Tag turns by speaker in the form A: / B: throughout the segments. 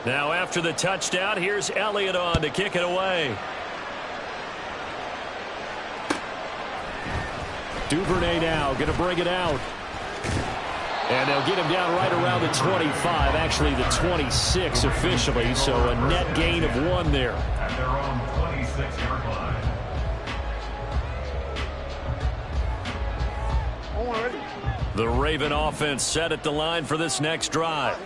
A: Now after the touchdown, here's Elliott on to kick it away. Duvernay now going to bring it out. And they'll get him down right around the 25, actually the 26 officially, so a net gain of 1 there.
B: At their own 26-yard line.
A: The Raven offense set at the line for this next drive.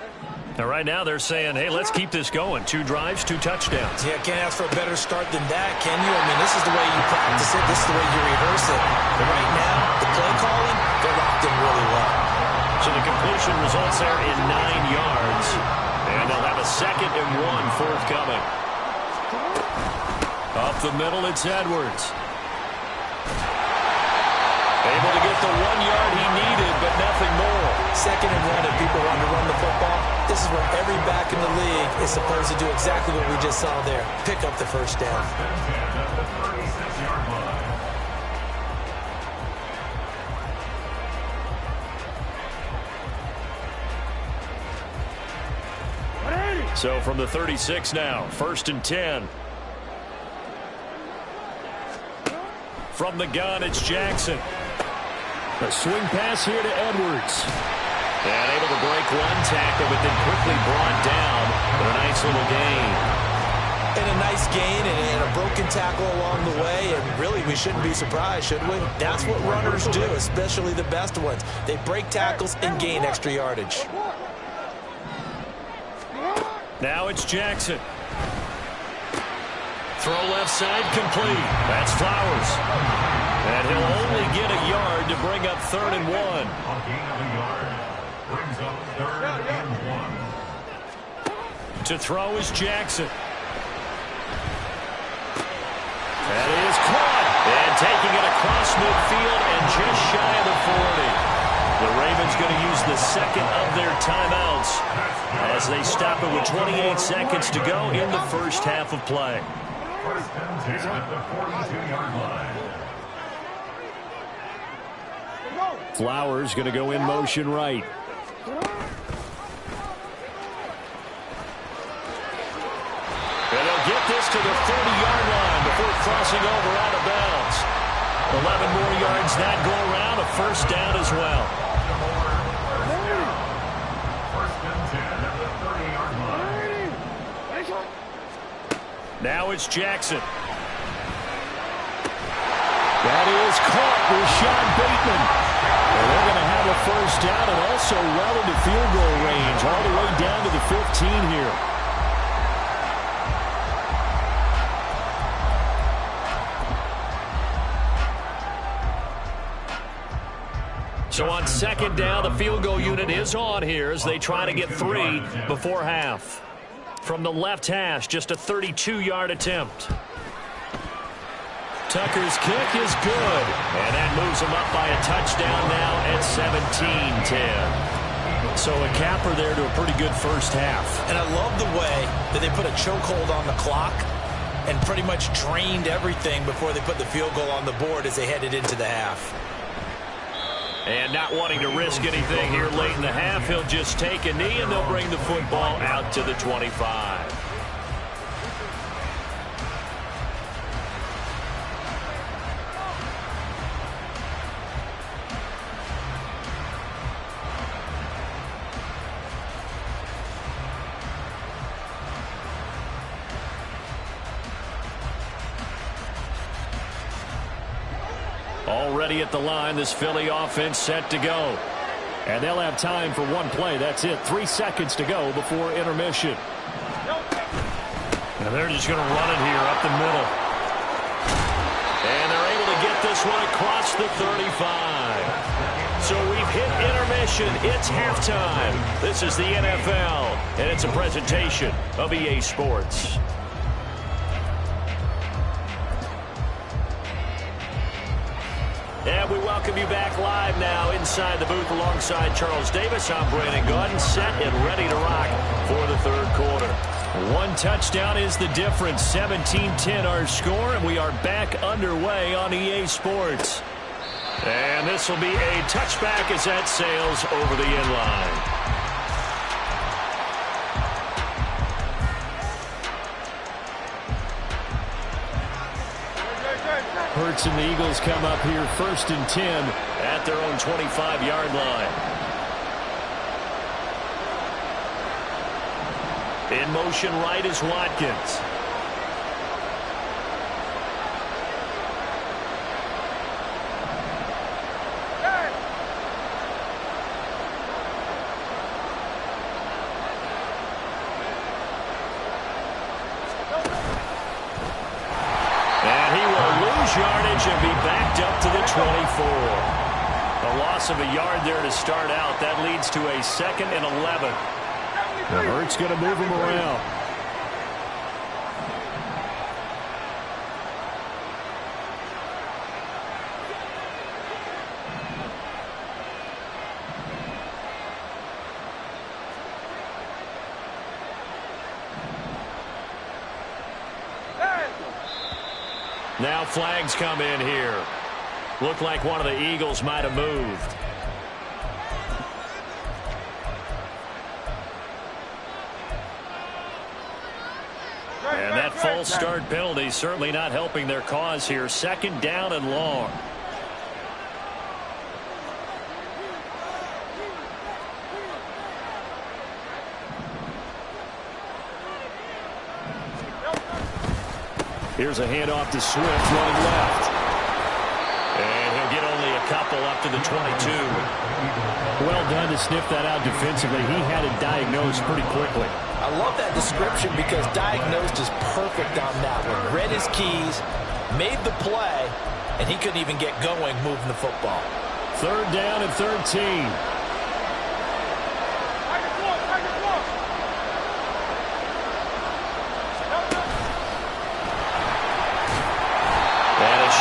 A: Now, right now they're saying, hey, let's keep this going. 2 drives, 2 touchdowns.
C: Yeah, can't ask for a better start than that, can you? I mean, this is the way you practice it. This is the way you rehearse it. But right now, the play calling, they're locked in really well.
A: So the completion results there in 9 yards. And they'll have a 2nd and 1 forthcoming. Up the middle, it's Edwards. Able to get the 1 yard he needed, but nothing more.
C: 2nd and 1, if people want to run the football, this is where every back in the league is supposed to do exactly what we just saw there. Pick up the first down.
A: So from the 36 now, 1st and 10. From the gun, it's Jackson. A swing pass here to Edwards. And able to break 1 tackle, but then quickly brought down. But a nice little gain.
C: And a nice gain and a broken tackle along the way. And really, we shouldn't be surprised, should we? That's what runners do, especially the best ones. They break tackles and gain extra yardage.
A: Now it's Jackson. Throw left side complete. That's Flowers. And he'll only get a yard to bring up 3rd and 1.
B: A gain of a yard. Brings up 3rd and 1.
A: To throw is Jackson. That is caught. And taking it across midfield and just shy of the 40. The Ravens going to use the 2nd of their timeouts as they stop it with 28 seconds to go in the first half of play.
B: 1st and 10 at the 42-yard line.
A: Flowers going to go in motion right. And they'll get this to the 30-yard line before crossing over out of bounds. 11 more yards that go around, a 1st down as well. Now it's Jackson. That is caught with Sean Bateman. And they're going to have a 1st down and also well into field goal range, all the way down to the 15 here. So on 2nd down, the field goal unit is on here as they try to get 3 before half. From the left hash, just a 32-yard attempt. Tucker's kick is good. And that moves him up by a touchdown now at 17-10. So a capper there to a pretty good first half.
C: And I love the way that they put a chokehold on the clock and pretty much drained everything before they put the field goal on the board as they headed into the half.
A: And not wanting to risk anything here late in the half, he'll just take a knee and they'll bring the football out to the 25. Already at the line, this Philly offense set to go. And they'll have time for 1 play. That's it. 3 seconds to go before intermission. And they're just going to run it here up the middle. And they're able to get this one across the 35. So we've hit intermission. It's halftime. This is the NFL, and it's a presentation of EA Sports. And we welcome you back live now inside the booth alongside Charles Davis. I'm Brandon Gaudin, set and ready to rock for the 3rd quarter. 1 touchdown is the difference. 17-10 our score, and we are back underway on EA Sports. And this will be a touchback as that sails over the end line. Hurts and the Eagles come up here 1st and 10 at their own 25-yard line. In motion right is Watkins. Yardage and be backed up to the 24. A loss of a yard there to start out. That leads to a 2nd and 11. And Hurts going to move him around. Now flags come in here. Looked like one of the Eagles might have moved. And that false start penalty certainly not helping their cause here. 2nd down and long. Here's a handoff to Swift running left. And he'll get only a couple up to the 22. Well done to sniff that out defensively. He had it diagnosed pretty quickly.
C: I love that description because diagnosed is perfect on that one. Read his keys, made the play, and he couldn't even get going moving the football.
A: 3rd down and 13.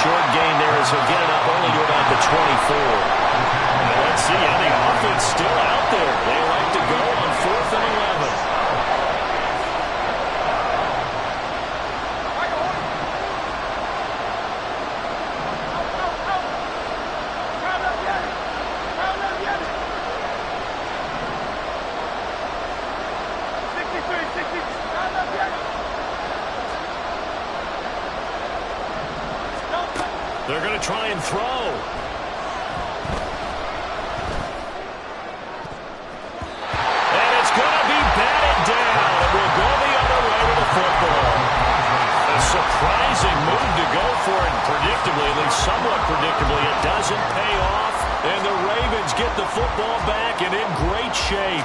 A: Short gain there as he'll get it up only to about the 24. Now let's see how the offense still out there. They like to go on 4th and 11. They're going to try and throw. And it's going to be batted down. It will go the other way with the football. A surprising move to go for it. Predictably, at least somewhat predictably, it doesn't pay off. And the Ravens get the football back and in great shape.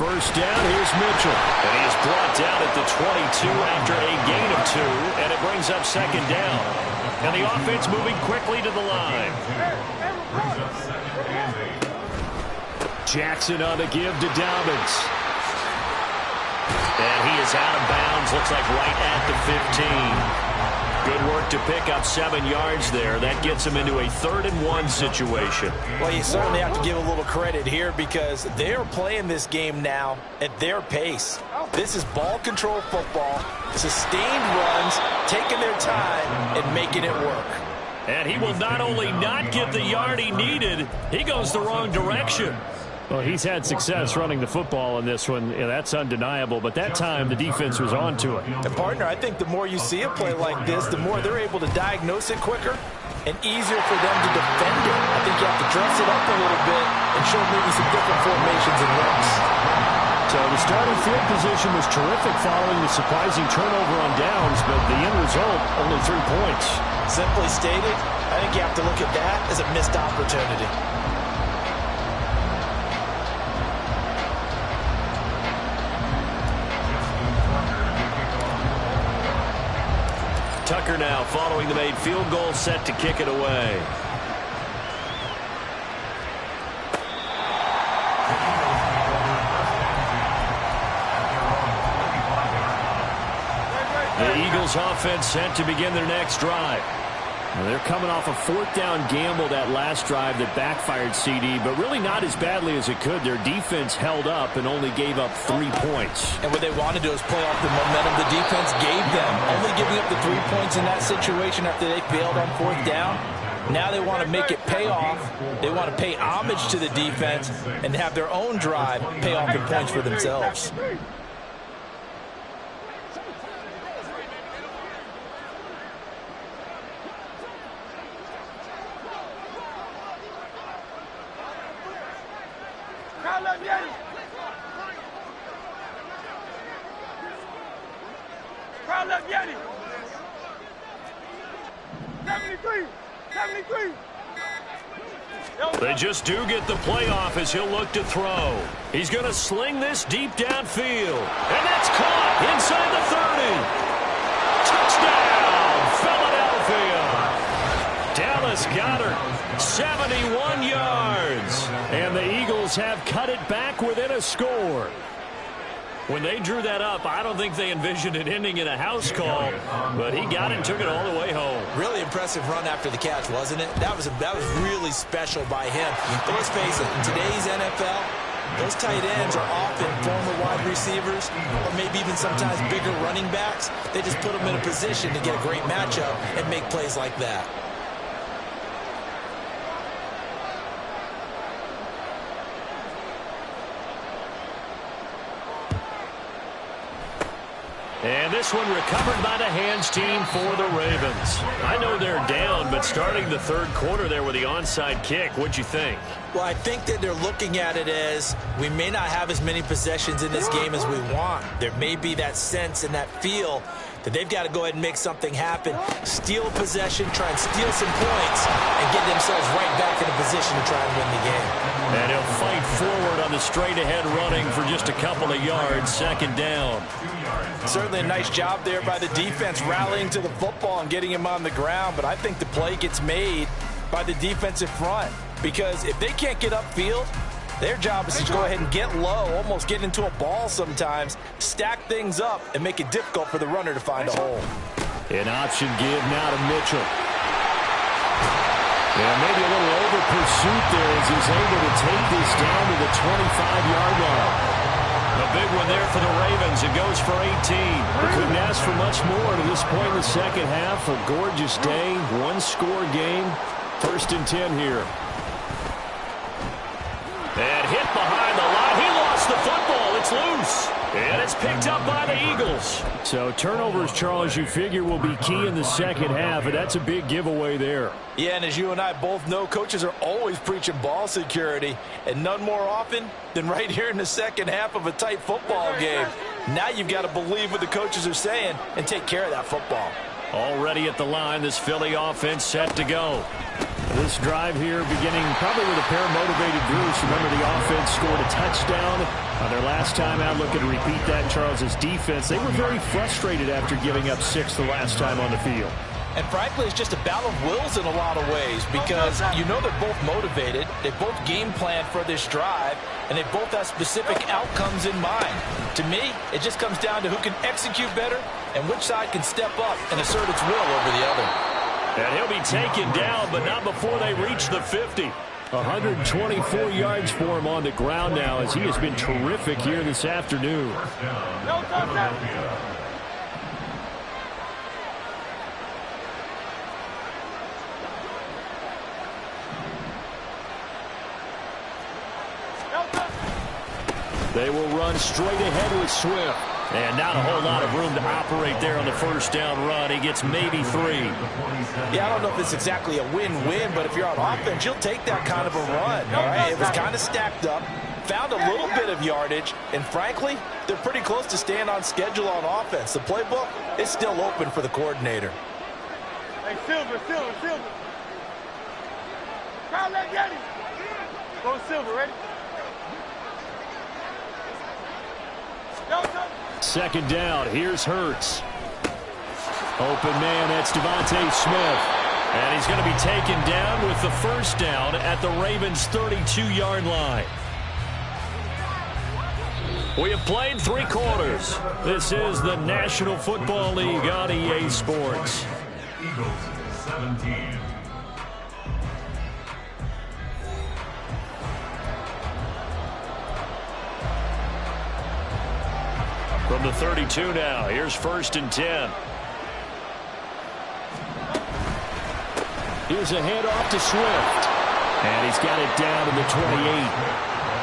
A: First down, here's Mitchell. And he is brought down at the 22 after a gain of 2, and it brings up 2nd down. And the offense moving quickly to the line. Jackson on the give to Dobbins. And he is out of bounds, looks like right at the 15. Good work to pick up 7 yards there. That gets him into a 3rd and 1 situation.
C: Well, you certainly have to give a little credit here because they are playing this game now at their pace. This is ball control football, sustained runs, taking their time and making it work.
A: And he will not only not get the yard he needed, he goes the wrong direction. Well, he's had success running the football in this one. Yeah, that's undeniable. But that time, the defense was on to it.
C: And, partner, I think the more you see a play like this, the more they're able to diagnose it quicker and easier for them to defend it. I think you have to dress it up a little bit and show maybe some different formations and looks.
A: So the starting field position was terrific following the surprising turnover on downs, but the end result, only 3 points.
C: Simply stated, I think you have to look at that as a missed opportunity.
A: Tucker now following the made field goal, set to kick it away. The Eagles offense set to begin their next drive. Now they're coming off a 4th down gamble that last drive that backfired CD, but really not as badly as it could. Their defense held up and only gave up 3 points.
C: And what they wanted to do is play off the momentum the defense gave them. Only giving up the 3 points in that situation after they failed on 4th down. Now they want to make it pay off. They want to pay homage to the defense and have their own drive pay off in points for themselves.
A: They just do get the playoff as he'll look to throw. He's going to sling this deep downfield. And that's caught inside the 30. Touchdown, Philadelphia. Dallas Goedert, 71 yards. And the Eagles have cut it back within a score. When they drew that up, I don't think they envisioned it ending in a house call, but he got it and took it all the way home.
C: Really impressive run after the catch, wasn't it? That was really special by him. But let's face it, in today's NFL, those tight ends are often former wide receivers or maybe even sometimes bigger running backs. They just put them in a position to get a great matchup and make plays like that.
A: And this one recovered by the hands team for the Ravens. I know they're down, but starting the third quarter there with the onside kick, what'd you think?
C: Well, I think that they're looking at it as we may not have as many possessions in this game as we want. There may be that sense and that feel that they've got to go ahead and make something happen, steal a possession, try and steal some points, and get themselves right back in a position to try and win the game.
A: And he'll fight forward on the straight-ahead running for just a couple of yards, second down.
C: Certainly a nice job there by the defense rallying to the football and getting him on the ground, but I think the play gets made by the defensive front because if they can't get upfield, their job is to go ahead and get low, almost get into a ball sometimes, stack things up, and make it difficult for the runner to find a hole.
A: An option give now to Mitchell. Yeah, maybe a little over pursuit there as he's able to take this down to the 25-yard line. A big one there for the Ravens. It goes for 18. We couldn't ask for much more to this point in the second half. A gorgeous day, one-score game. 1st and 10 here. And hit behind the line. He lost the football. It's loose. And it's picked up by the Eagles. So turnovers, Charles, you figure will be key in the second half, and that's a big giveaway there.
C: Yeah, and as you and I both know, coaches are always preaching ball security, and none more often than right here in the second half of a tight football game. Now you've got to believe what the coaches are saying and take care of that football.
A: Already at the line, this Philly offense set to go. This drive here beginning probably with a pair of motivated Bruce. Remember, the offense scored a touchdown on their last time out. Looking to repeat that. Charles's defense, they were very frustrated after giving up 6 the last time on the field.
C: And frankly, it's just a battle of wills in a lot of ways because you know they're both motivated. They both game planned for this drive, and they both have specific outcomes in mind. To me, it just comes down to who can execute better and which side can step up and assert its will over the other.
A: And he'll be taken down, but not before they reach the 50. 124 yards for him on the ground now as he has been terrific here this afternoon. They will run straight ahead with Swift. And not a whole lot of room to operate there on the first down run. He gets maybe 3.
C: Yeah, I don't know if it's exactly a win-win, but if you're on offense, you'll take that kind of a run. All right, it was kind of stacked up, found a little bit of yardage, and frankly, they're pretty close to staying on schedule on offense. The playbook is still open for the coordinator.
D: Hey, Silver. Crowd, let get him. Go Silver, ready?
A: Second down, here's Hurts. Open man, that's Devontae Smith. And he's going to be taken down with the first down at the Ravens' 32-yard line. We have played 3 quarters. This is the National Football League on EA Sports.
B: Eagles 17.
A: From the 32 now, here's 1st and 10. Here's a handoff to Swift. And he's got it down to the 28.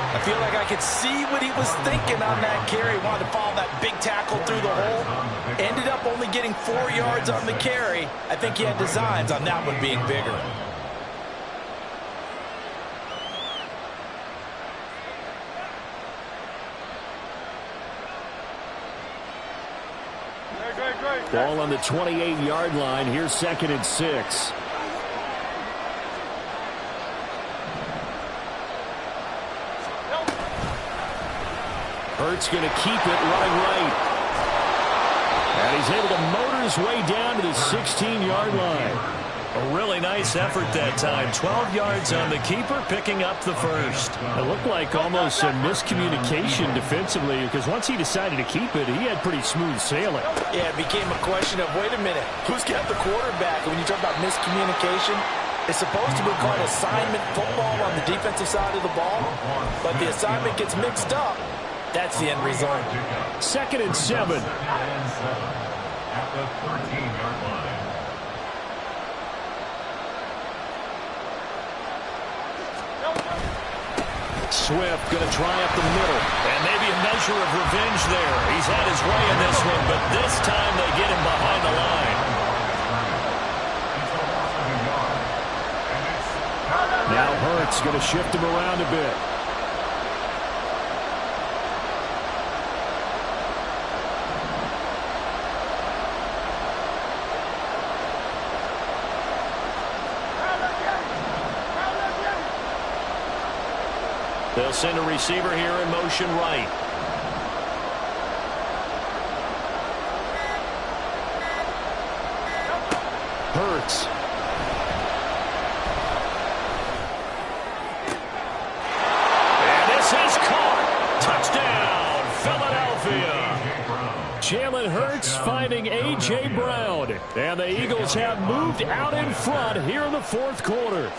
C: I feel like I could see what he was thinking on that carry. Wanted to follow that big tackle through the hole. Ended up only getting 4 yards on the carry. I think he had designs on that one being bigger.
A: Ball on the 28-yard line. Here's 2nd and 6. Hurts going to keep it running right. And he's able to motor his way down to the 16-yard line. A really nice effort that time. 12 yards on the keeper, picking up the first. It looked like almost a miscommunication defensively, because once he decided to keep it, he had pretty smooth sailing.
C: Yeah, it became a question of, wait a minute, who's got the quarterback? And when you talk about miscommunication, it's supposed to be called assignment football on the defensive side of the ball, but the assignment gets mixed up. That's the end result.
A: 2nd and 7.
B: At the 13-yard line.
A: Swift going to try up the middle. And maybe a measure of revenge there. He's had his way in this one, but this time they get him behind the line. Now Hurts going to shift him around a bit. They'll send a receiver here in motion right. Hurts. And this is caught. Touchdown, Philadelphia. Jalen Hurts finding A.J. Brown. And the Eagles have moved out in front here in the 4th quarter.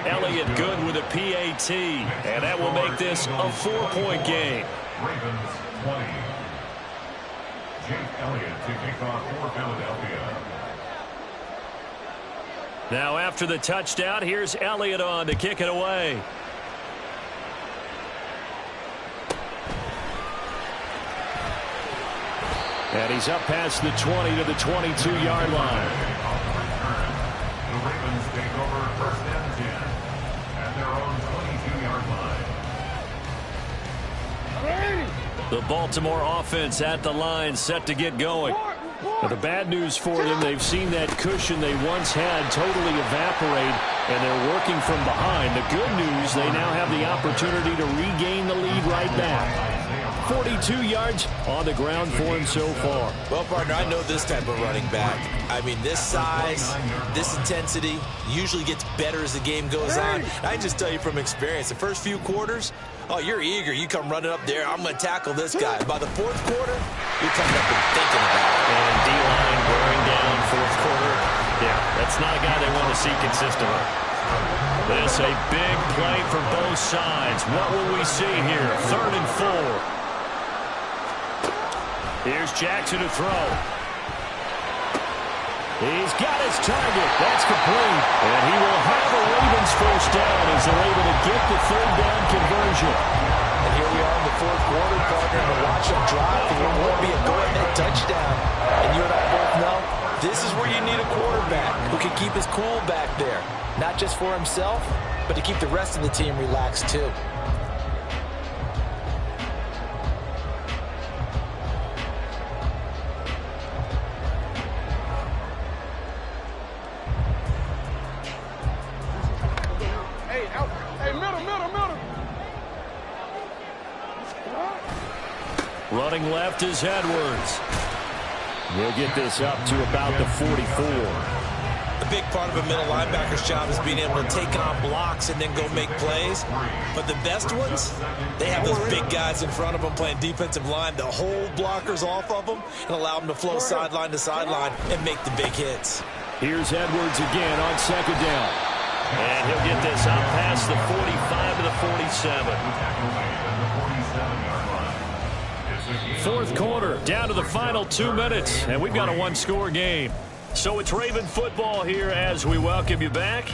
A: Elliott good with a PAT, and that will make this a 4-point game.
B: Ravens 20. Jake Elliott to kick off for Philadelphia.
A: Now after the touchdown, here's Elliott on to kick it away. And he's up past the 20 to the 22-yard line.
B: The Ravens take over 1st and 10 at their own 22-yard line.
A: The Baltimore offense at the line, set to get going. But the bad news for them, they've seen that cushion they once had totally evaporate, and they're working from behind. The good news, they now have the opportunity to regain the lead right back. 42 yards on the ground for him so far.
C: Well, partner, I know this type of running back. I mean, this size, this intensity usually gets better as the game goes on. I just tell you from experience, the first few quarters, oh, you're eager. You come running up there, I'm going to tackle this guy. By the 4th quarter, you're coming up and thinking about it.
A: And D-line wearing down 4th quarter. Yeah, that's not a guy they want to see consistently. This a big play for both sides. What will we see here? 3rd and 4. Here's Jackson to throw. He's got his target. That's complete. And he will have a Ravens first down as they're able to get the 3rd down conversion.
C: And here we are in the 4th quarter, partner, to watch him drive. There won't be a go-ahead touchdown. And you and I both know this is where you need a quarterback who can keep his cool back there. Not just for himself, but to keep the rest of the team relaxed too.
A: Running left is Edwards. He'll get this up to about the 44.
C: A big part of a middle linebacker's job is being able to take on blocks and then go make plays. But the best ones, they have those big guys in front of them playing defensive line to hold blockers off of them and allow them to flow sideline to sideline and make the big hits. Here's Edwards again on 2nd down. And he'll get this up past the 45 to the 47.
A: 4th quarter, down to the final 2 minutes, and we've got a 1-score game. So it's Raven football here as we welcome you back.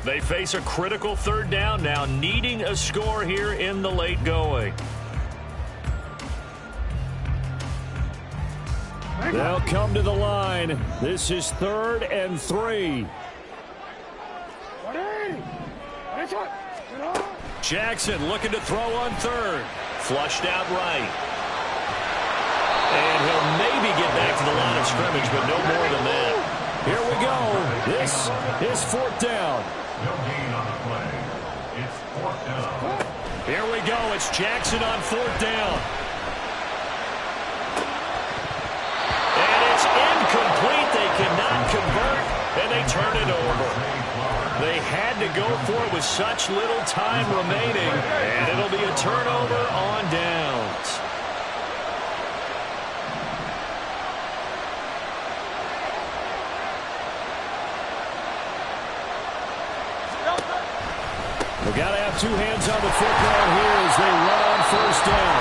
A: They face a critical third down now, needing a score here in the late going. They'll come to the line. This is 3rd and 3. Jackson looking to throw on 3rd. Flushed out right. And he'll maybe get back to the line of scrimmage, but no more than that. Here we go. This is 4th down.
B: No gain on the play. It's 4th down.
A: Here we go. It's Jackson on 4th down. And it's incomplete. They cannot convert, and they turn it over. They had to go for it with such little time remaining, and it'll be a turnover on downs. We've got to have 2 hands on the football here as they run on 1st down.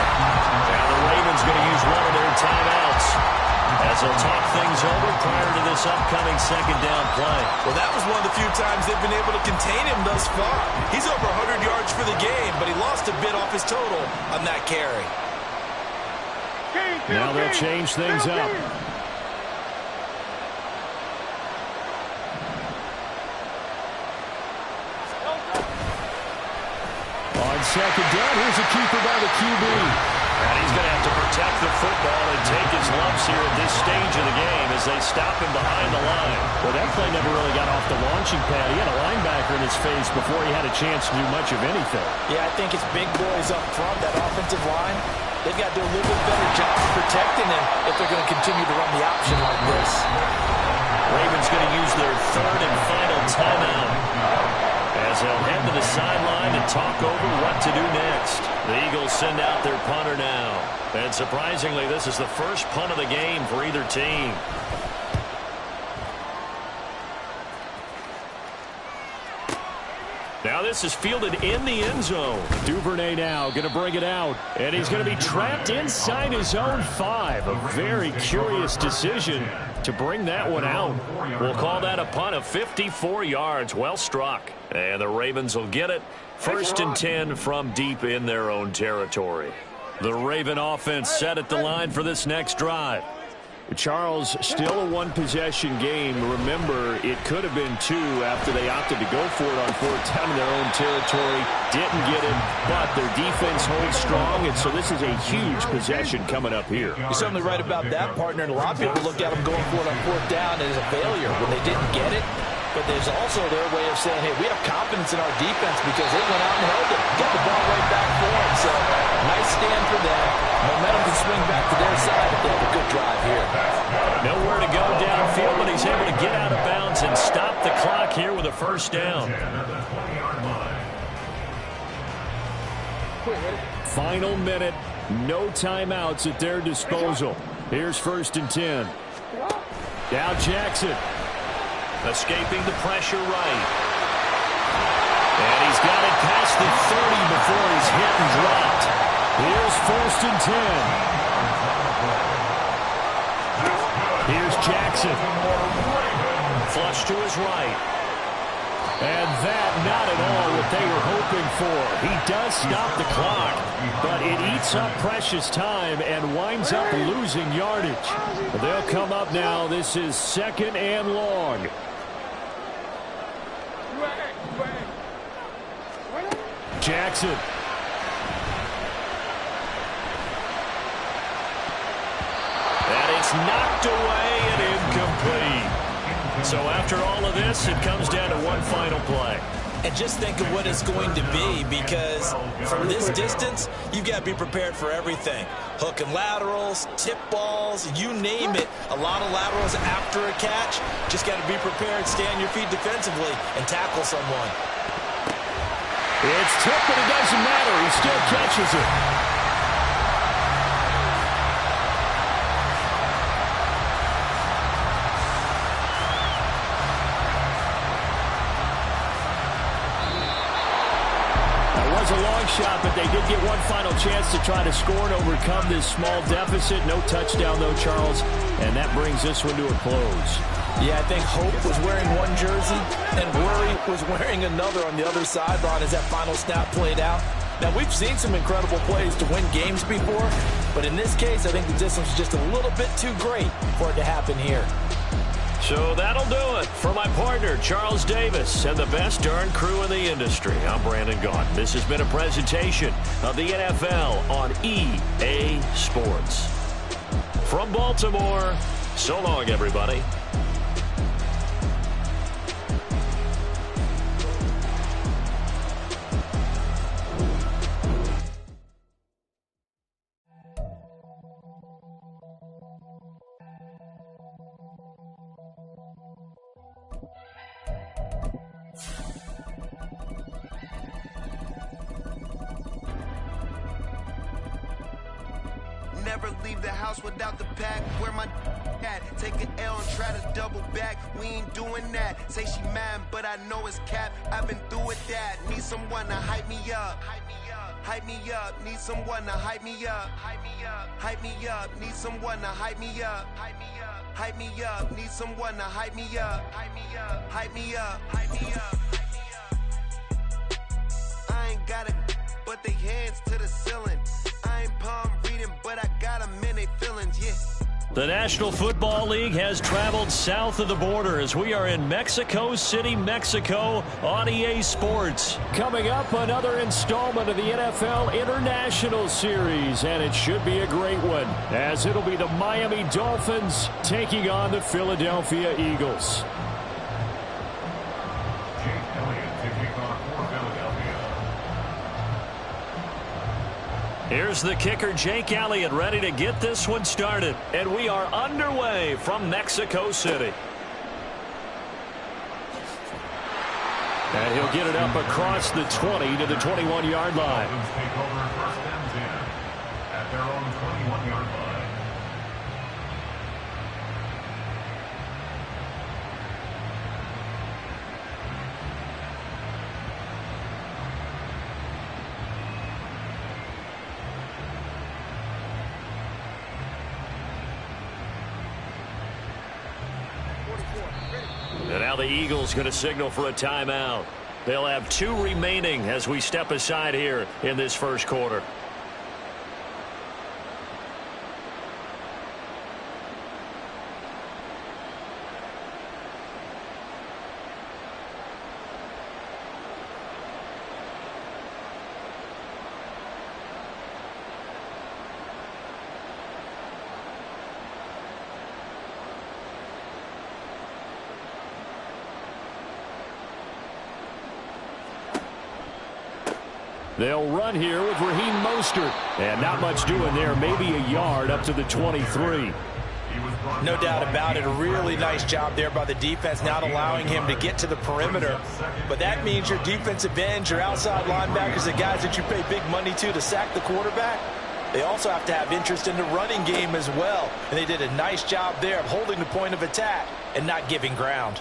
A: Now the Ravens going to use one of their timeouts as they'll talk things over prior to this upcoming 2nd down play.
C: Well, that was one of the few times they've been able to contain him thus far. He's over 100 yards for the game, but he lost a bit off his total on that carry.
A: Now they'll change things up. On 2nd down, here's a keeper by the QB. And he's going to have to protect the football and take his lumps here at this stage of the game as they stop him behind the line. Well, that play never really got off the launching pad. He had a linebacker in his face before he had a chance to do much of anything.
C: Yeah, I think it's big boys up front, that offensive line. They've got to do a little bit better job of protecting him if they're going to continue to run the option like this.
A: Ravens going to use their 3rd and final timeout as they'll head to the sideline and talk over what to do next. The Eagles send out their punter now. And surprisingly, this is the first punt of the game for either team. Now this is fielded in the end zone. Duvernay now going to bring it out. And he's going to be trapped inside his own 5. A very curious decision to bring that one out. We'll call that a punt of 54 yards. Well struck. And the Ravens will get it. 1st and 10 from deep in their own territory. The Raven offense set at the line for this next drive. Charles, still a 1-possession game. Remember, it could have been 2 after they opted to go for it on 4th down in their own territory. Didn't get it, but their defense holds strong, and so this is a huge possession coming up here.
C: You're certainly right about that, partner. And a lot of people looked at them going for it on 4th down as a failure when they didn't get it. But there's also their way of saying, hey, we have confidence in our defense because they went out and held it. Got the ball right back for them. So, nice stand for them. Momentum can swing back to their side if they have a good drive here.
A: Nowhere to go downfield, but he's able to get out of bounds and stop the clock here with a 1st down. Final minute. No timeouts at their disposal. Here's 1st and 10. Now Jackson. Escaping the pressure right. And he's got it past the 30 before he's hit and dropped. Here's 1st and 10. Here's Jackson. Flush to his right. And that not at all what they were hoping for. He does stop the clock, but it eats up precious time and winds up losing yardage. They'll come up now. This is 2nd and long. Jackson. And it's knocked away and incomplete. So after all of this, it comes down to one final play.
C: And just think of what it's going to be, because from this distance, you've got to be prepared for everything. Hook and laterals, tip balls, you name it. A lot of laterals after a catch. Just got to be prepared, stay on your feet defensively, and tackle someone.
A: It's tipped, but it doesn't matter. He still catches it. was a long shot, but they did get one final chance to try to score and overcome this small deficit. No touchdown, though, Charles, and that brings this one to a close.
C: Yeah, I think Hope was wearing one jersey and Worry was wearing another on the other sideline as that final snap played out. Now, we've seen some incredible plays to win games before, but in this case, I think the distance was just a little bit too great for it to happen here.
A: So that'll do it for my partner, Charles Davis, and the best darn crew in the industry. I'm Brandon Gaudin. This has been a presentation of the NFL on EA Sports. From Baltimore, so long, everybody.
E: Never leave the house without the pack. Where my at? Take an L and try to double back. We ain't doing that. Say she mad, but I know it's cap. I've been through with that. Need someone to hype me up. Hype me up. Hype me up. Need someone to hype me up. Hype me up. Hype me up. Need someone to hype me up. Hype me up. Hype me up. Need someone to hype me up. Hype me up. Hype me up. Hype me up. I ain't got it, but they hands to the ceiling. I ain't palm reading, but I got them in they feelings, yeah.
A: The National Football League has traveled south of the border as we are in Mexico City, Mexico on EA Sports. Coming up, another installment of the NFL International Series, and it should be a great one, as it'll be the Miami Dolphins taking on the Philadelphia Eagles.
B: Jake Elliott to kick off for Philadelphia.
A: Here's the kicker, Jake Elliott, ready to get this one started. And we are underway from Mexico City. And he'll get it up across the 20 to the 21-yard line.
B: Dolphins take over first and 10 at their own 21-yard line.
A: And now the Eagles going to signal for a timeout. They'll have 2 remaining as we step aside here in this first quarter. They'll run here with Raheem Mostert. And not much doing there, maybe a yard up to the 23.
C: No doubt about it. A really nice job there by the defense, not allowing him to get to the perimeter. But that means your defensive ends, your outside linebackers, the guys that you pay big money to sack the quarterback, they also have to have interest in the running game as well. And they did a nice job there of holding the point of attack and not giving ground.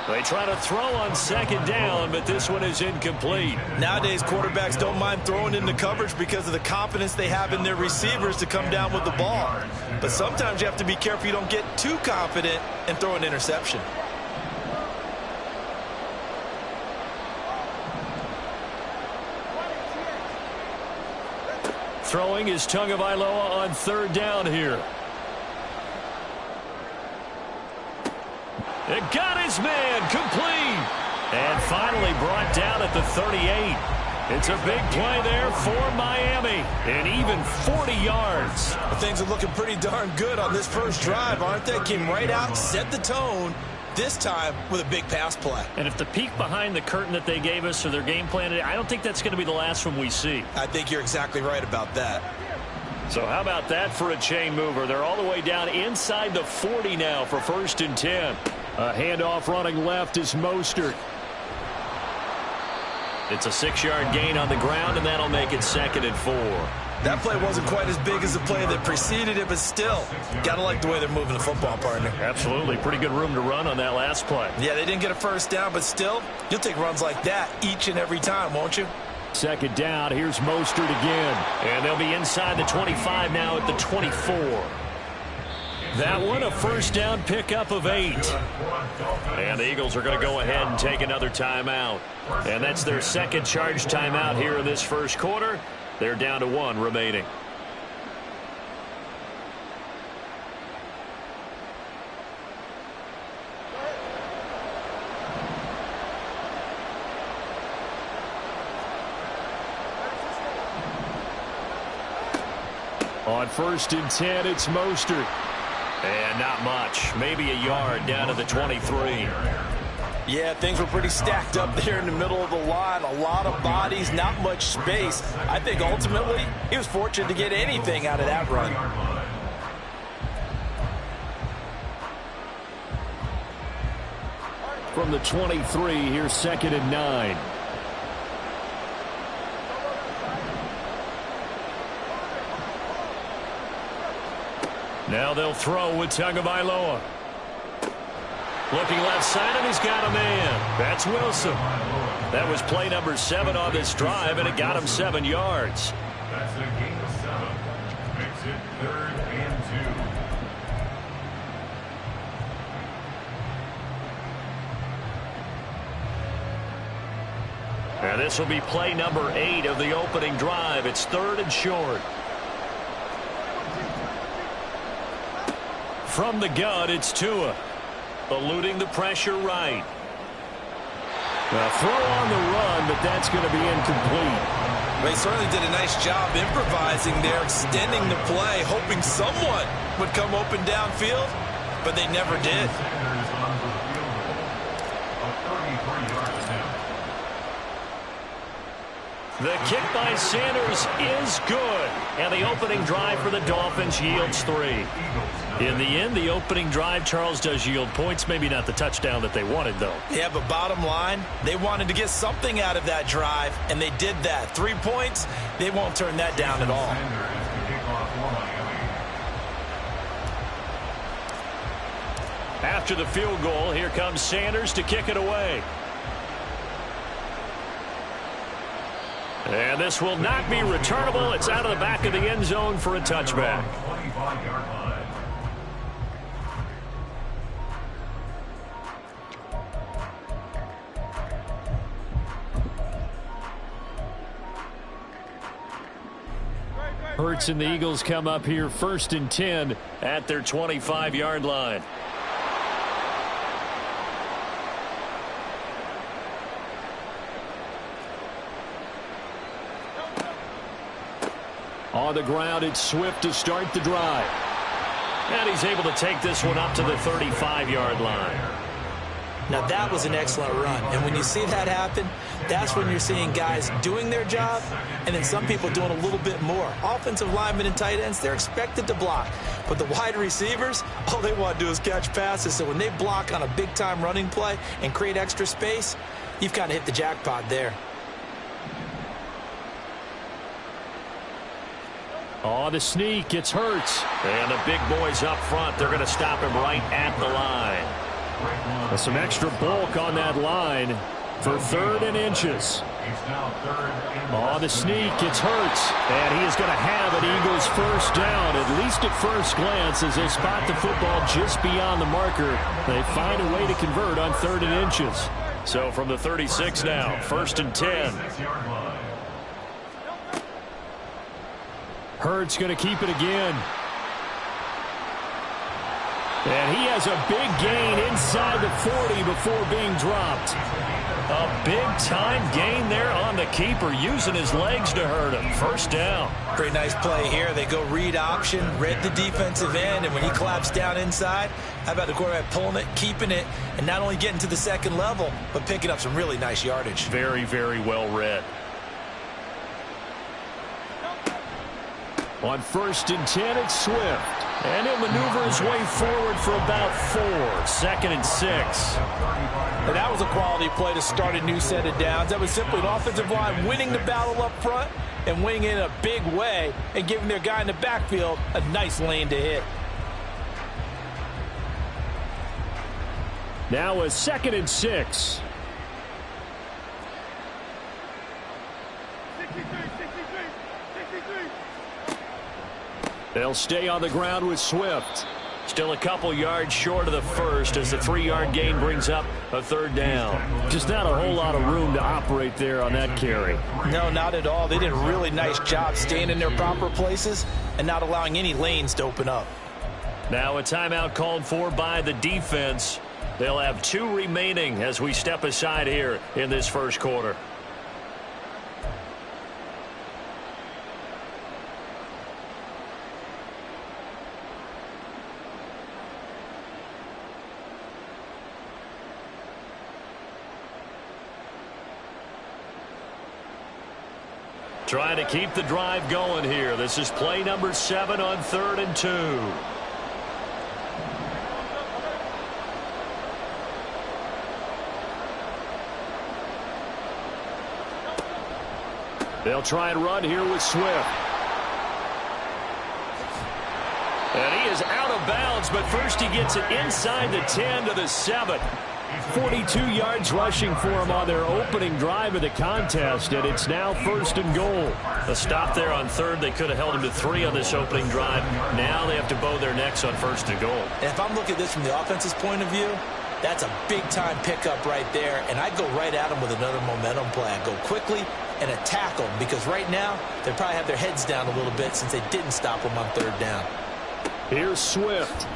A: They try to throw on second down, but this one is incomplete.
C: Nowadays, quarterbacks don't mind throwing into coverage because of the confidence they have in their receivers to come down with the ball. But sometimes you have to be careful you don't get too confident and throw an interception.
A: Throwing is Tagovailoa on third down here. It got his man complete. And finally brought down at the 38. It's a big play there for Miami. And even 40 yards.
C: Things are looking pretty darn good on this first drive, aren't they? Came right out, set the tone, this time with a big pass play.
A: And if the peek behind the curtain that they gave us or their game plan, I don't think that's going to be the last one we see.
C: I think you're exactly right about that.
A: So how about that for a chain mover? They're all the way down inside the 40 now for first and 10. A handoff running left is Mostert. It's a 6-yard gain on the ground, and that'll make it 2nd and 4.
C: That play wasn't quite as big as the play that preceded it, but still, got to like the way they're moving the football, partner.
A: Absolutely. Pretty good room to run on that last play.
C: Yeah, they didn't get a first down, but still, you'll take runs like that each and every time, won't you?
A: 2nd down. Here's Mostert again. And they'll be inside the 25 now at the 24. That one, a first down pickup of 8. And the Eagles are going to go ahead and take another timeout. And that's their second charge timeout here in this first quarter. They're down to 1 remaining. On 1st and 10, it's Mostert. And not much. Maybe a yard down to the 23.
C: Yeah, things were pretty stacked up there in the middle of the line. A lot of bodies, not much space. I think ultimately he was fortunate to get anything out of that run.
A: From the 23, here's 2nd and 9. Now they'll throw with Tagovailoa. Looking left side, and he's got a man. That's Wilson. That was play number 7 on this drive, and it got him 7 yards.
B: That's a gain of 7. Makes it 3rd and 2.
A: And this will be play number 8 of the opening drive. It's 3rd and short. From the gun, it's Tua. Eluding the pressure right. A throw on the run, but that's going to be incomplete.
C: They certainly did a nice job improvising there, extending the play, hoping someone would come open downfield, but they never did.
B: Sanders on the field goal. A 33-yard attempt.
A: The kick by Sanders is good. And the opening drive for the Dolphins yields 3. In the end, the opening drive, Charles, does yield points. Maybe not the touchdown that they wanted, though.
C: Yeah, but bottom line, they wanted to get something out of that drive, and they did that. 3 points, they won't turn that down at all.
B: Sanders to kick off for Miami.
A: After the field goal, here comes Sanders to kick it away. And this will not be returnable. It's out of the back of the end zone for a touchback.
B: 25-yard line.
A: Hurts and the Eagles come up here 1st and 10 at their 25-yard line. On the ground, it's Swift to start the drive. And he's able to take this one up to the 35-yard line.
C: Now, that was an excellent run. And when you see that happen, that's when you're seeing guys doing their job and then some people doing a little bit more. Offensive linemen and tight ends, they're expected to block. But the wide receivers, all they want to do is catch passes. So when they block on a big-time running play and create extra space, you've kind of hit the jackpot there.
A: On the sneak, it's Hurts. And the big boys up front, they're going to stop him right at the line. With some extra bulk on that line for 3rd and inches. On the sneak, it's Hurts. And he is going to have an Eagles first down, at least at first glance, as they spot the football just beyond the marker. They find a way to convert on 3rd and inches. So from the 36 now, 1st and 10. Hurts going to keep it again. And he has a big gain inside the 40 before being dropped. A big-time gain there on the keeper, using his legs to hurt him. First down.
C: Pretty nice play here. They go read option, read the defensive end, and when he collapsed down inside, how about the quarterback pulling it, keeping it, and not only getting to the second level, but picking up some really nice yardage.
A: Very, very well read. On 1st and 10, it's Swift. And he'll maneuver his way forward for about 4. 2nd and 6.
C: And that was a quality play to start a new set of downs. That was simply an offensive line winning the battle up front and winning in a big way and giving their guy in the backfield a nice lane to hit.
A: Now a 2nd and 6. They'll stay on the ground with Swift. Still a couple yards short of the first as the 3-yard gain brings up a 3rd down. Just not a whole lot of room to operate there on that carry.
C: No, not at all. They did a really nice job staying in their proper places and not allowing any lanes to open up.
A: Now a timeout called for by the defense. They'll have 2 remaining as we step aside here in this first quarter. Trying to keep the drive going here. This is play number 7 on 3rd and 2. They'll try and run here with Swift. And he is out of bounds, but first he gets it inside the 10 to the 7. 42 yards rushing for him on their opening drive of the contest, and it's now 1st and goal. A stop there on 3rd. They could have held him to 3 on this opening drive. Now they have to bow their necks on 1st and goal.
C: And if I'm looking at this from the offense's point of view, that's a big-time pickup right there, and I'd go right at him with another momentum play. I'd go quickly and attack them because right now they probably have their heads down a little bit since they didn't stop them on 3rd down.
A: Here's Swift.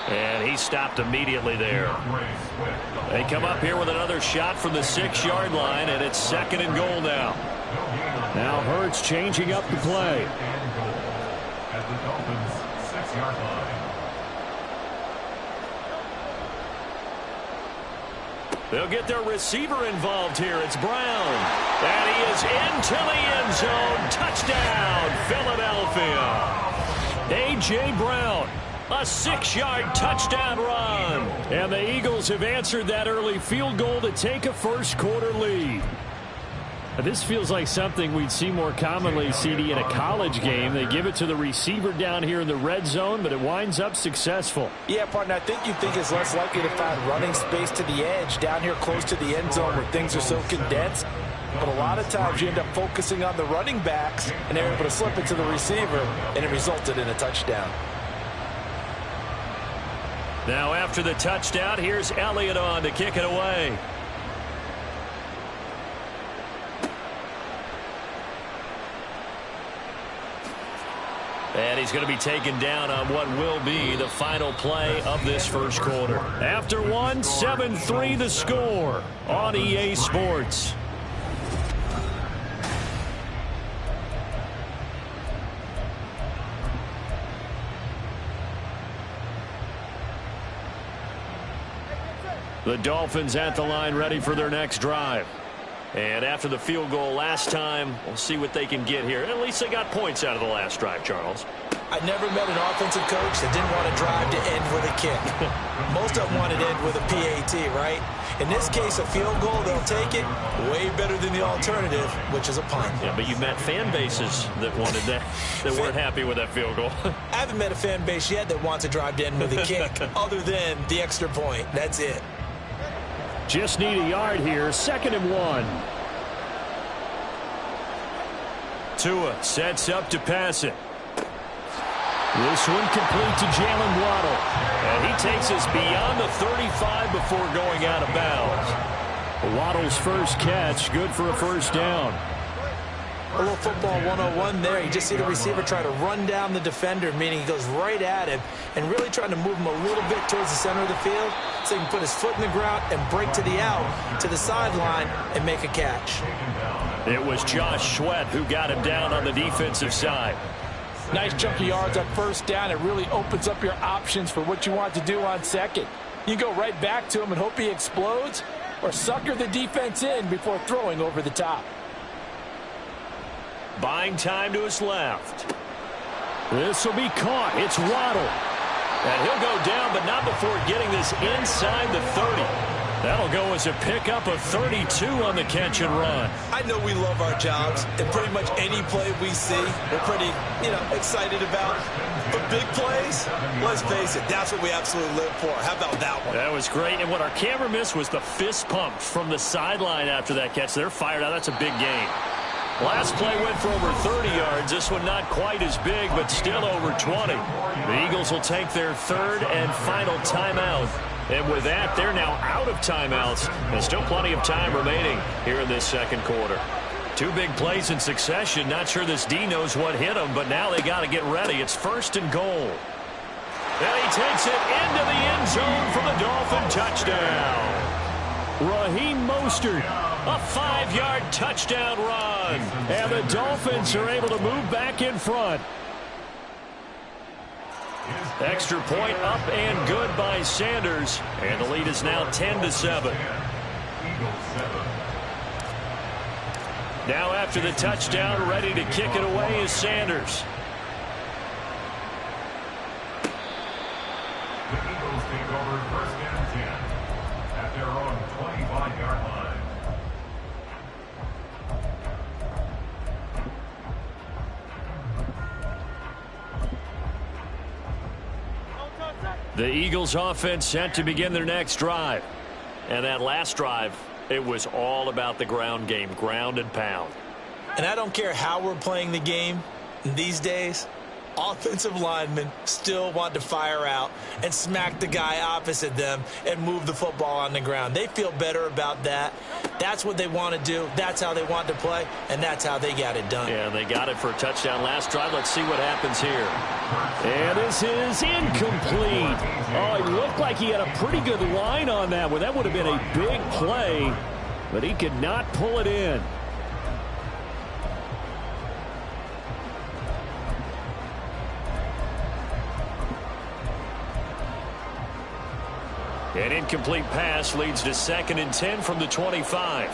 A: And he stopped immediately there. They come up here with another shot from the 6-yard line, and it's 2nd and goal now. Now Hurts changing up the play.
B: At the Dolphins' 6-yard line.
A: They'll get their receiver involved here. It's Brown. And he is into the end zone. Touchdown, Philadelphia. A.J. Brown. A 6-yard touchdown run. And the Eagles have answered that early field goal to take a first quarter lead. This feels like something we'd see more commonly, CD, in a college game. They give it to the receiver down here in the red zone, but it winds up successful.
C: Yeah, partner, I think you think it's less likely to find running space to the edge down here close to the end zone where things are so condensed. But a lot of times you end up focusing on the running backs, and they're able to slip it to the receiver, and it resulted in a touchdown.
A: Now after the touchdown, here's Elliott on to kick it away. And he's going to be taken down on what will be the final play of this first quarter. After one, 7-3 the score on EA Sports. The Dolphins at the line ready for their next drive. And after the field goal last time, we'll see what they can get here. At least they got points out of the last drive, Charles.
C: I never met an offensive coach that didn't want to drive to end with a kick. Most of them want to end with a PAT, right? In this case, a field goal, they'll take it way better than the alternative, which is a punt.
A: Yeah, but you met fan bases that wanted that, that weren't happy with that field goal.
C: I haven't met a fan base yet that wants to drive to end with a kick other than the extra point. That's it.
A: Just need a yard here. 2nd and 1. Tua sets up to pass it. This one complete to Jalen Waddle. And he takes us beyond the 35 before going out of bounds. Waddle's first catch, good for a first down.
C: A little football 101 there. You just see the receiver try to run down the defender, meaning he goes right at him and really trying to move him a little bit towards the center of the field so he can put his foot in the ground and break to the out, to the sideline, and make a catch.
A: It was Josh Sweat who got him down on the defensive side.
C: Nice chunk of yards on first down. It really opens up your options for what you want to do on second. You go right back to him and hope he explodes, or sucker the defense in before throwing over the top.
A: Buying time to his left. This will be caught. It's Waddle. And he'll go down, but not before getting this inside the 30. That'll go as a pickup of 32 on the catch and run.
C: I know we love our jobs, and pretty much any play we see, we're pretty, excited about. But big plays, let's face it, that's what we absolutely live for. How about that one?
A: That was great, and what our camera missed was the fist pump from the sideline after that catch. They're fired out. That's a big gain. Last play went for over 30 yards. This one not quite as big, but still over 20. The Eagles will take their third and final timeout. And with that, they're now out of timeouts. There's still plenty of time remaining here in this second quarter. Two big plays in succession. Not sure this D knows what hit him, but now they got to get ready. It's first and goal. And he takes it into the end zone for the Dolphin touchdown. Raheem Mostert, a 5-yard touchdown run. And the Dolphins are able to move back in front. Extra point up and good by Sanders. And the lead is now 10-7. Now after the touchdown, ready to kick it away is Sanders.
B: The Eagles take over first and 10 at their own 25-yard line.
A: The Eagles offense set to begin their next drive. And that last drive, it was all about the ground game, ground and pound.
C: And I don't care how we're playing the game these days, offensive linemen still want to fire out and smack the guy opposite them and move the football on the ground. They feel better about that. That's what they want to do. That's how they want to play, and that's how they got it done.
A: Yeah, they got it for a touchdown last drive. Let's see what happens here. And this is incomplete. Oh, he looked like he had a pretty good line on that one. That would have been a big play, but he could not pull it in. An incomplete pass leads to 2nd and 10 from the 25.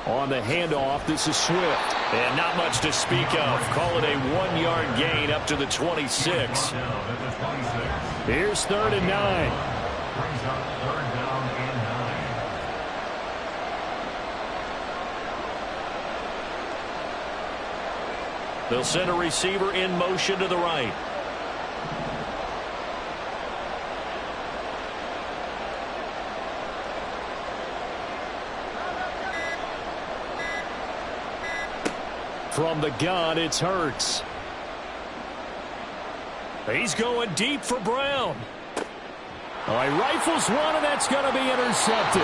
A: On the handoff, this is Swift. And not much to speak of. Call it a 1-yard gain up to the 26. Here's 3rd and 9.
B: Brings up 3rd down and 9.
A: They'll send a receiver in motion to the right. From the gun, it's Hurts. He's going deep for Brown. All right, rifles one, and that's going to be intercepted.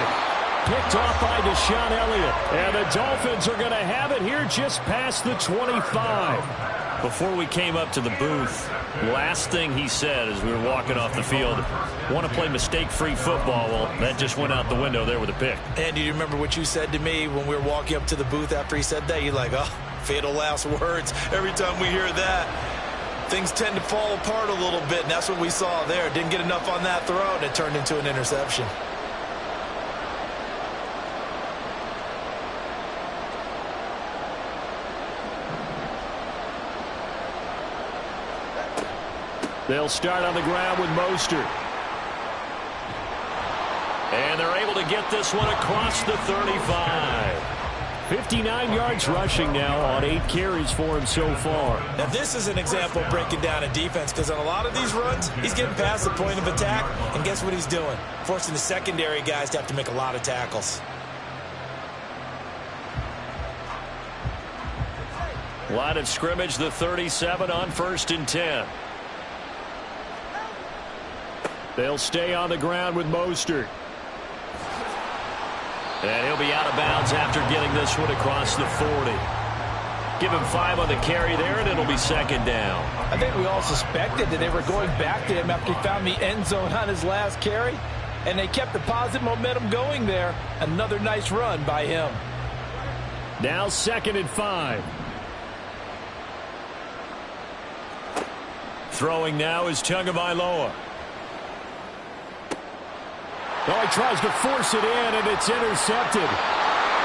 A: Picked off by Deshaun Elliott. And the Dolphins are going to have it here just past the 25. Before we came up to the booth, last thing he said as we were walking off the field, want to play mistake-free football. Well, that just went out the window there with a pick.
C: And do you remember what you said to me when we were walking up to the booth after he said that? You're like, oh, fatal last words. Every time we hear that, things tend to fall apart a little bit, and that's what we saw there. Didn't get enough on that throw, and it turned into an interception.
A: They'll start on the ground with Mostert. And they're able to get this one across the 35. 59 yards rushing now on 8 carries for him so far.
C: Now, this is an example of breaking down a defense, because on a lot of these runs, he's getting past the point of attack, and guess what he's doing? Forcing the secondary guys to have to make a lot of tackles.
A: Line of scrimmage, the 37 on 1st and 10. They'll stay on the ground with Mostert. And he'll be out of bounds after getting this one across the 40. Give him 5 on the carry there, and it'll be 2nd down.
F: I think we all suspected that they were going back to him after he found the end zone on his last carry, and they kept the positive momentum going there. Another nice run by him.
A: Now 2nd and 5. Throwing now is Tagovailoa. Oh, he tries to force it in, and it's intercepted.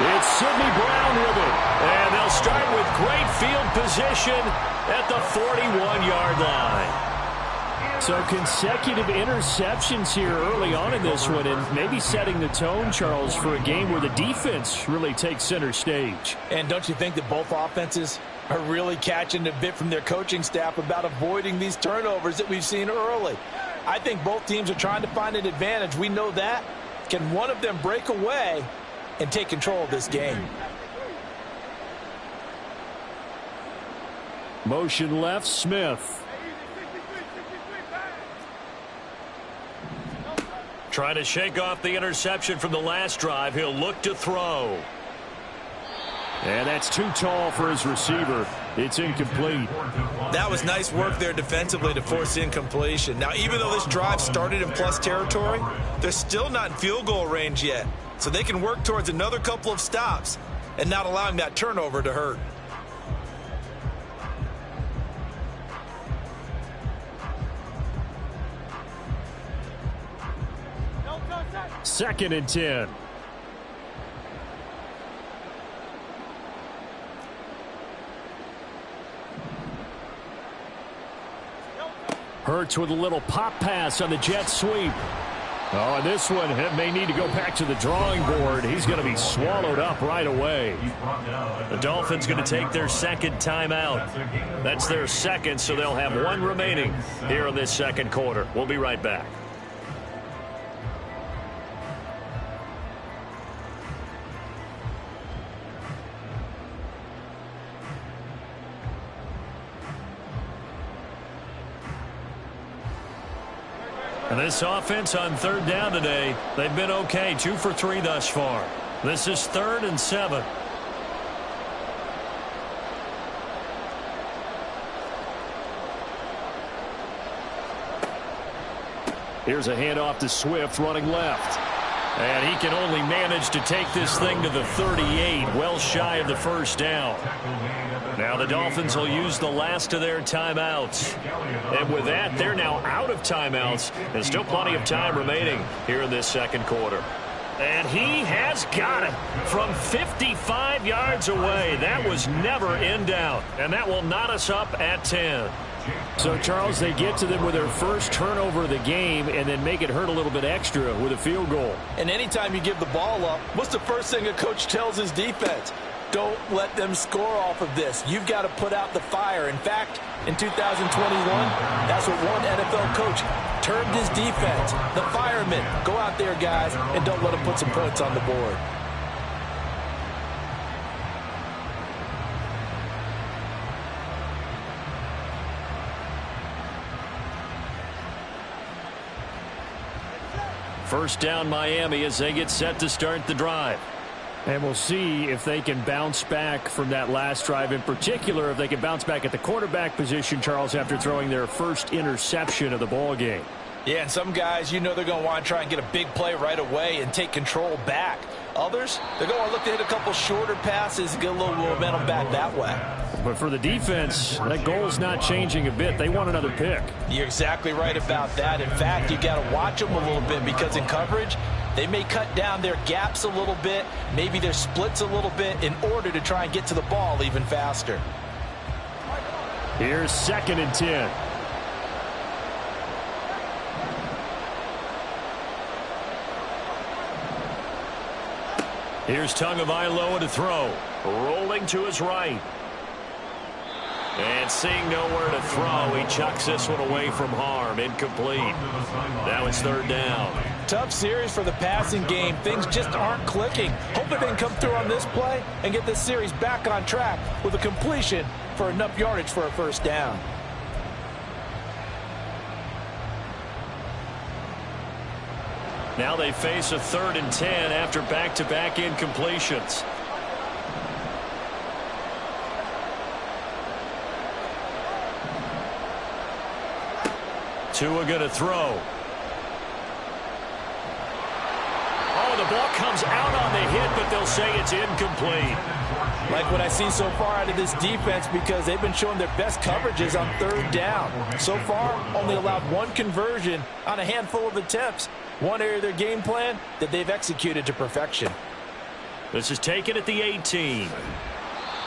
A: It's Sidney Brown with it. And they'll start with great field position at the 41-yard line. So consecutive interceptions here early on in this one, and maybe setting the tone, Charles, for a game where the defense really takes center stage.
F: And don't you think that both offenses are really catching a bit from their coaching staff about avoiding these turnovers that we've seen early? I think both teams are trying to find an advantage. We know that. Can one of them break away and take control of this game?
A: Motion left, Smith. Trying to shake off the interception from the last drive. He'll look to throw. And that's too tall for his receiver. It's incomplete.
C: That was nice work there defensively to force incompletion. Now, even though this drive started in plus territory, they're still not in field goal range yet. So they can work towards another couple of stops and not allowing that turnover to hurt.
A: Second and 10. Hurts with a little pop pass on the jet sweep. Oh, and this one may need to go back to the drawing board. He's going to be swallowed up right away. The Dolphins going to take their second timeout. That's their second, so they'll have one remaining here in this second quarter. We'll be right back. And this offense on third down today, they've been okay. 2 for 3 thus far. This is 3rd and 7. Here's a handoff to Swift running left. And he can only manage to take this thing to the 38, well shy of the first down. Now the Dolphins will use the last of their timeouts. And with that, they're now out of timeouts. And still plenty of time remaining here in this second quarter. And he has got it from 55 yards away. That was never in doubt. And that will knot us up at 10. So, Charles, they get to them with their first turnover of the game and then make it hurt a little bit extra with a field goal.
F: And anytime you give the ball up, what's the first thing a coach tells his defense? Don't let them score off of this. You've got to put out the fire. In fact, in 2021, that's what one NFL coach termed his defense. The firemen. Go out there, guys, and don't let them put some points on the board.
A: First down Miami as they get set to start the drive. And we'll see if they can bounce back from that last drive, in particular if they can bounce back at the quarterback position, Charles, after throwing their first interception of the ball game.
F: Yeah, and some guys, you know they're going to want to try and get a big play right away and take control back. Others, they're going to look to hit a couple shorter passes and get a little momentum back that way.
A: But for the defense, that goal's not changing a bit. They want another pick.
F: You're exactly right about that. In fact, you got to watch them a little bit because in coverage, they may cut down their gaps a little bit, maybe their splits a little bit in order to try and get to the ball even faster.
A: Here's 2nd and 10. Here's Tagovailoa to throw. Rolling to his right. And seeing nowhere to throw, he chucks this one away from harm. Incomplete. Now it's 3rd down.
F: Tough series for the passing game. Things just aren't clicking. Hoping they can come through on this play and get this series back on track with a completion for enough yardage for a first down.
A: Now they face a 3rd and 10 after back-to-back incompletions. Tua going to throw. Oh, the ball comes out on the hit, but they'll say it's incomplete.
F: Like what I see so far out of this defense, because they've been showing their best coverages on 3rd down. So far, only allowed one conversion on a handful of attempts. One area of their game plan that they've executed to perfection.
A: This is taken at the 18.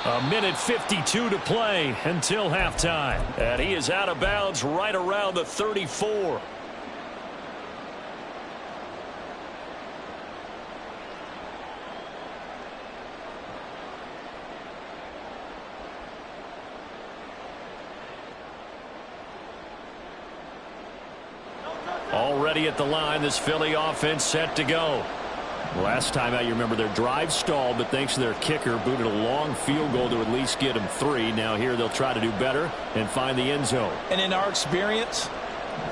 A: A minute 52 to play until halftime. And he is out of bounds right around the 34. Already at the line, this Philly offense set to go. Last time out, you remember their drive stalled, but thanks to their kicker, booted a long field goal to at least get them 3. Now here they'll try to do better and find the end zone.
C: And in our experience,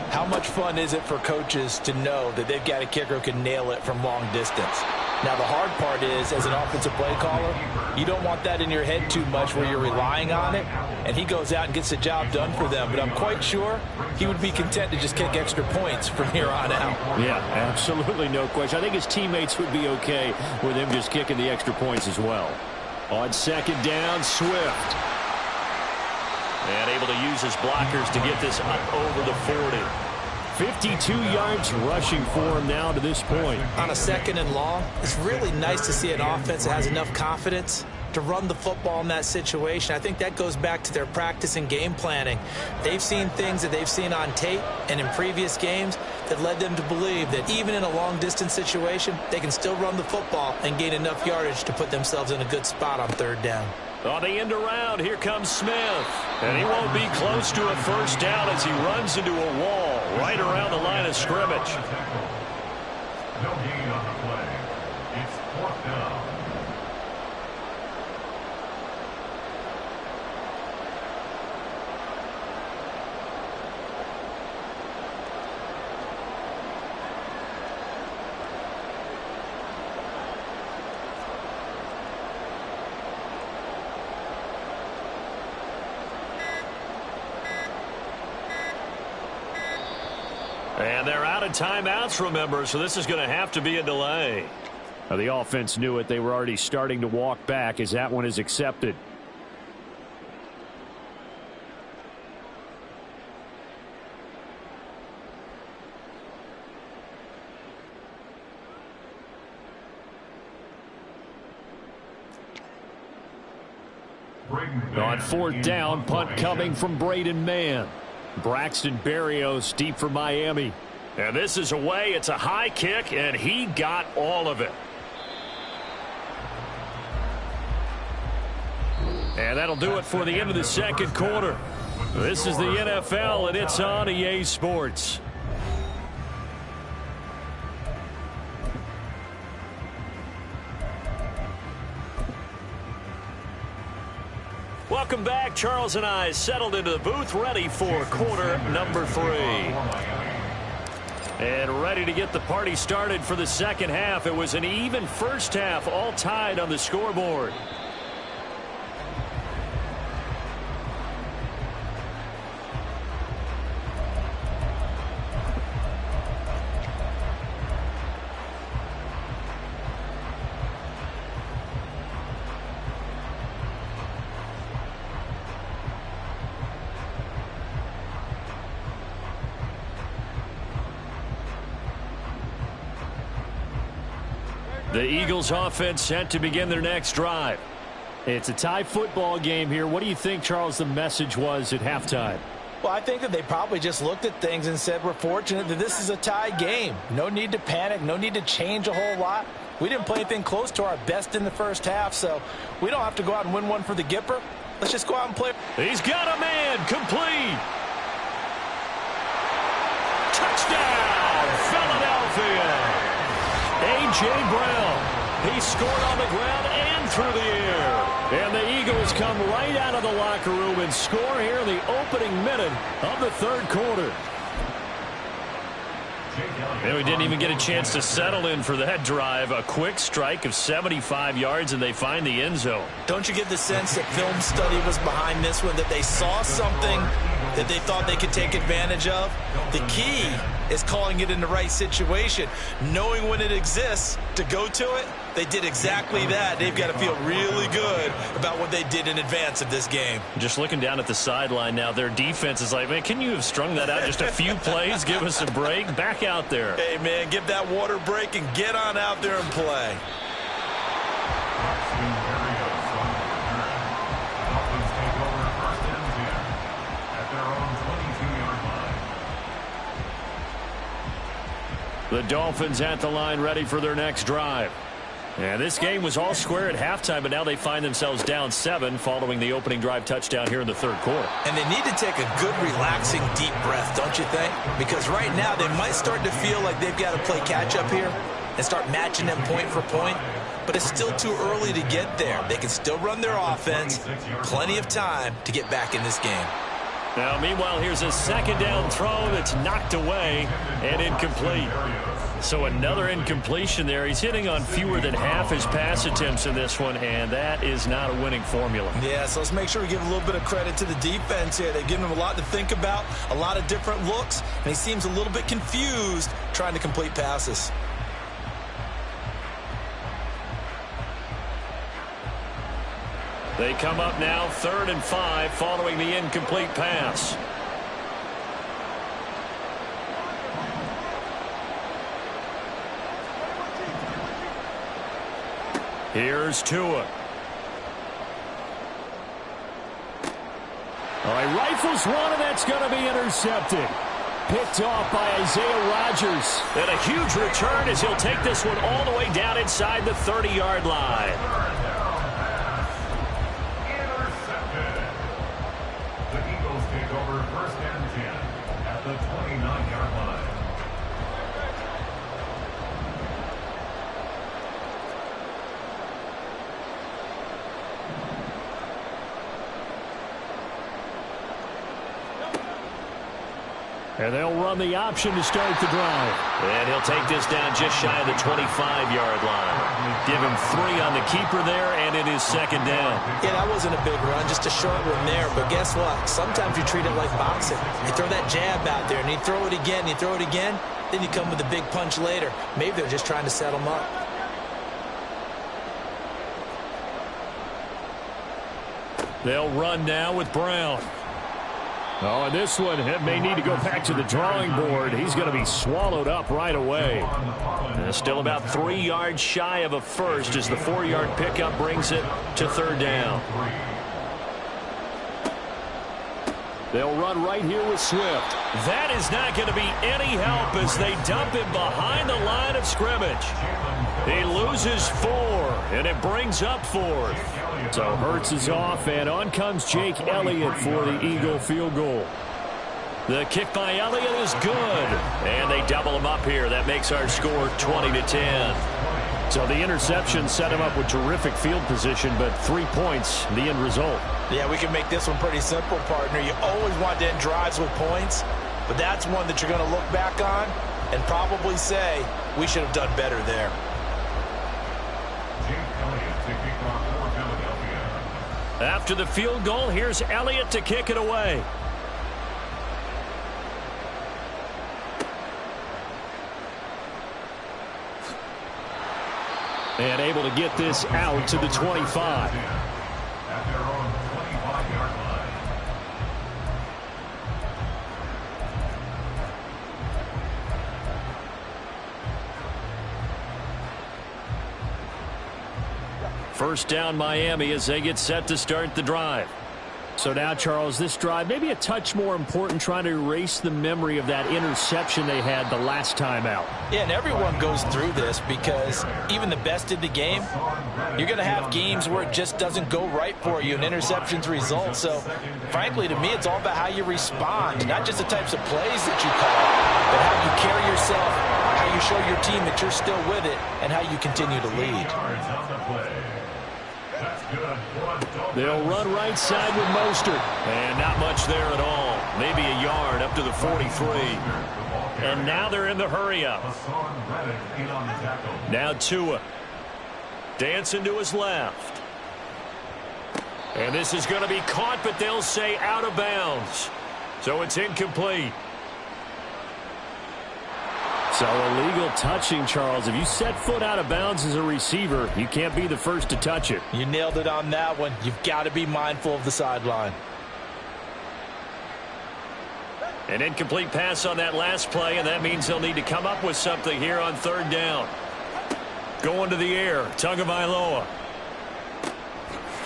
C: how much fun is it for coaches to know that they've got a kicker who can nail it from long distance? Now, the hard part is, as an offensive play caller, you don't want that in your head too much where you're relying on it, and he goes out and gets the job done for them. But I'm quite sure he would be content to just kick extra points from here on out.
A: Yeah, absolutely no question. I think his teammates would be okay with him just kicking the extra points as well. On second down, Swift. And able to use his blockers to get this up over the 40. 52 yards rushing for him now to this point.
C: On a second and long, it's really nice to see an offense that has enough confidence to run the football in that situation. I think that goes back to their practice and game planning. They've seen things that they've seen on tape and in previous games that led them to believe that even in a long-distance situation, they can still run the football and gain enough yardage to put themselves in a good spot on third down.
A: On the end around, here comes Smith. And he won't be close to a first down as he runs into a wall right around the line of scrimmage.
B: No gain on the play. It's 4th down.
A: And they're out of timeouts, remember, so this is going to have to be a delay. Now, the offense knew it. They were already starting to walk back as that one is accepted. On 4th down, punt coming from Braden Mann. Braxton Berrios deep for Miami. And this is away. It's a high kick, and he got all of it. And that'll do it for the end of the second quarter. This is the NFL, and it's on EA Sports. Welcome back. Charles and I settled into the booth, ready for quarter number 3. And ready to get the party started for the second half. It was an even first half, all tied on the scoreboard. The Eagles offense set to begin their next drive. It's a tie football game here. What do you think, Charles, the message was at halftime?
C: Well, I think that they probably just looked at things and said, we're fortunate that this is a tie game. No need to panic. No need to change a whole lot. We didn't play anything close to our best in the first half, so we don't have to go out and win one for the Gipper. Let's just go out and play.
A: He's got a man. Complete. Touchdown, Philadelphia. A.J. Brown, he scored on the ground and through the air. And the Eagles come right out of the locker room and score here in the opening minute of the third quarter. And we didn't even get a chance to settle in for that drive. A quick strike of 75 yards, and they find the end zone.
C: Don't you get the sense that film study was behind this one, that they saw something that they thought they could take advantage of? The key is calling it in the right situation, knowing when it exists to go to it. They did exactly that. They've got to feel really good about what they did in advance of this game.
A: Just looking down at the sideline now, their defense is like, man, can you have strung that out just a few plays? Give us a break. Back out there.
C: Hey, man, give that water break and get on out there and play.
A: The Dolphins at the line ready for their next drive. And this game was all square at halftime, but now they find themselves down 7 following the opening drive touchdown here in the third quarter.
C: And they need to take a good, relaxing, deep breath, don't you think? Because right now they might start to feel like they've got to play catch-up here and start matching them point for point. But it's still too early to get there. They can still run their offense. Plenty of time to get back in this game.
A: Now, meanwhile, here's a second down throw that's knocked away and incomplete. So another incompletion there. He's hitting on fewer than half his pass attempts in this one, and that is not a winning formula.
C: Yeah, so let's make sure we give a little bit of credit to the defense here. They've given him a lot to think about, a lot of different looks, and he seems a little bit confused trying to complete passes.
A: They come up now 3rd and 5 following the incomplete pass. Here's Tua. All right, rifles one, and that's going to be intercepted. Picked off by Isaiah Rodgers. And a huge return as he'll take this one all the way down inside the 30-yard line.
B: Intercepted. The Eagles take over 1st and 10 at the 29-yard line.
A: And they'll run the option to start the drive. And he'll take this down just shy of the 25-yard line. Give him 3 on the keeper there, and it is 2nd down.
C: Yeah, that wasn't a big run, just a short one there. But guess what? Sometimes you treat it like boxing. You throw that jab out there, and you throw it again, you throw it again, then you come with a big punch later. Maybe they're just trying to set him up.
A: They'll run now with Brown. Oh, and this one may need to go back to the drawing board. He's going to be swallowed up right away. And still about 3 yards shy of a first as the 4-yard pickup brings it to 3rd down. They'll run right here with Swift. That is not going to be any help as they dump him behind the line of scrimmage. He loses 4, and it brings up 4th. So Hurts is off, and on comes Jake Elliott for the Eagle field goal. The kick by Elliott is good, and they double him up here. That makes our score 20-10. So the interception set him up with terrific field position, but 3 points, the end result.
C: Yeah, we can make this one pretty simple, partner. You always want to end drives with points, but that's one that you're going to look back on and probably say, we should have done better there.
A: After the field goal, here's Elliott to kick it away. And able to get this out to the 25.
B: At their own 25-yard line.
A: First down Miami as they get set to start the drive. So now, Charles, this drive maybe a touch more important, trying to erase the memory of that interception they had the last time out.
C: Yeah, and everyone goes through this because even the best in the game, you're going to have games where it just doesn't go right for you and interceptions result. So, frankly, to me, it's all about how you respond, not just the types of plays that you call, but how you carry yourself, how you show your team that you're still with it, and how you continue to lead.
A: They'll run right side with Mostert. And not much there at all. Maybe a yard up to the 43. And now they're in the hurry-up. Now Tua. Dancing to his left. And this is going to be caught, but they'll say out of bounds. So it's incomplete. So illegal touching, Charles. If you set foot out of bounds as a receiver, you can't be the first to touch it.
C: You nailed it on that one. You've got to be mindful of the sideline.
A: An incomplete pass on that last play, and that means they'll need to come up with something here on 3rd down. Going to the air, Tagovailoa.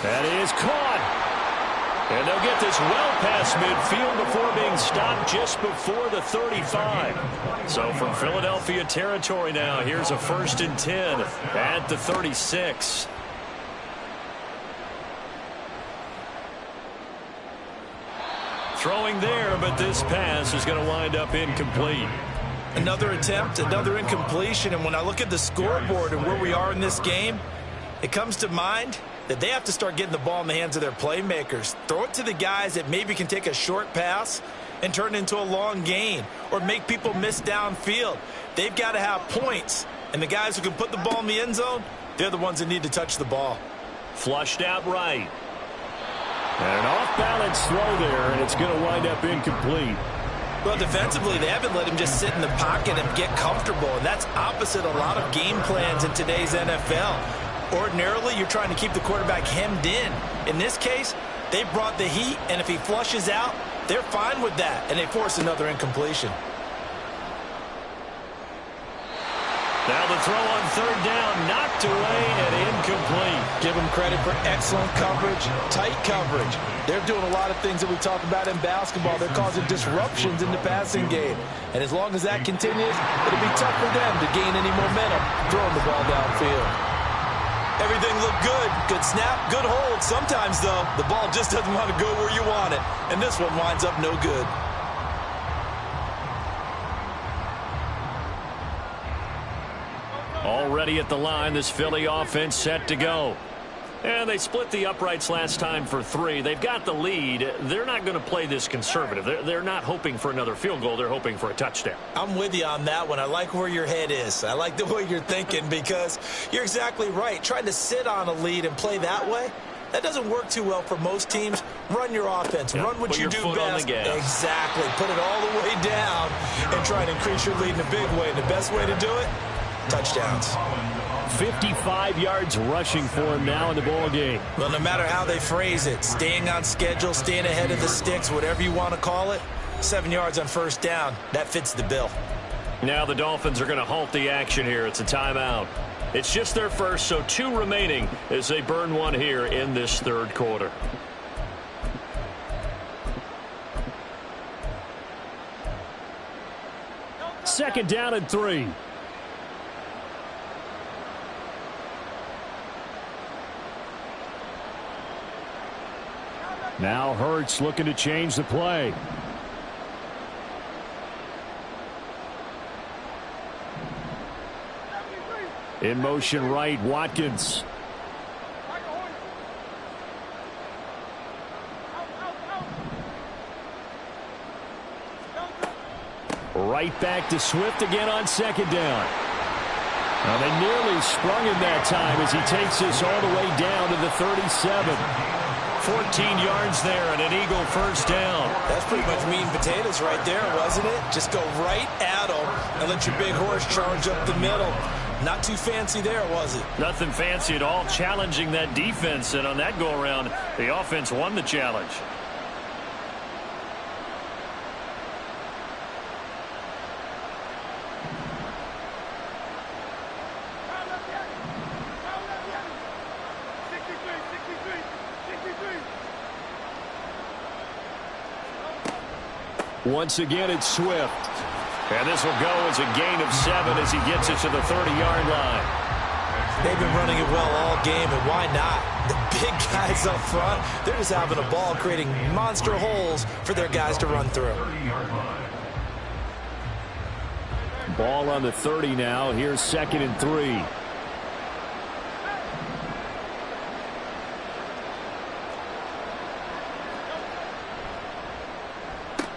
A: That is caught. And they'll get this well past midfield before being stopped just before the 35. So from Philadelphia territory now, here's a 1st and 10 at the 36. Throwing there, but this pass is going to wind up incomplete.
C: Another attempt, another incompletion, and when I look at the scoreboard and where we are in this game, it comes to mind that they have to start getting the ball in the hands of their playmakers. Throw it to the guys that maybe can take a short pass and turn it into a long gain or make people miss downfield. They've got to have points, and the guys who can put the ball in the end zone, they're the ones that need to touch the ball.
A: Flushed out right. And an off-balance throw there, and it's going to wind up incomplete.
C: Well, defensively, they haven't let him just sit in the pocket and get comfortable, and that's opposite a lot of game plans in today's NFL. Ordinarily, you're trying to keep the quarterback hemmed in. In this case, they brought the heat, and if he flushes out, they're fine with that, and they force another incompletion.
A: Now the throw on 3rd down, knocked away and incomplete.
C: Give them credit for excellent coverage, tight coverage. They're doing a lot of things that we talk about in basketball. They're causing disruptions in the passing game. And as long as that continues, it'll be tough for them to gain any momentum throwing the ball downfield. Everything looked good. Good snap, good hold. Sometimes, though, the ball just doesn't want to go where you want it. And this one winds up no good.
A: Already at the line, this Philly offense set to go. And they split the uprights last time for 3. They've got the lead. They're not going to play this conservative. They're not hoping for another field goal. They're hoping for a touchdown.
C: I'm with you on that one. I like where your head is. I like the way you're thinking because you're exactly right. Trying to sit on a lead and play that way, that doesn't work too well for most teams. Run your offense. Run what you do best. Exactly. Put it all the way down and try and increase your lead in a big way. And the best way to do it, touchdowns.
A: 55 yards rushing for him now in the ball game.
C: Well, no matter how they phrase it, staying on schedule, staying ahead of the sticks, whatever you want to call it, 7 yards on 1st down, that fits the bill.
A: Now the Dolphins are going to halt the action here. It's a timeout. It's just their first, so 2 remaining as they burn one here in this 3rd quarter. Second down and 3. Now Hurts looking to change the play. In motion right, Watkins. Right back to Swift again on 2nd down. Now they nearly sprung him that time as he takes this all the way down to the 37. 14 yards there and an Eagle 1st down.
C: That's pretty much meat and potatoes right there, wasn't it? Just go right at them and let your big horse charge up the middle. Not too fancy there, was it?
A: Nothing fancy at all, challenging that defense, and on that go-around, the offense won the challenge. Once again, it's Swift. And this will go as a gain of 7 as he gets it to the 30-yard line.
C: They've been running it well all game, and why not? The big guys up front, they're just having a ball, creating monster holes for their guys to run through.
A: Ball on the 30 now. Here's 2nd and 3.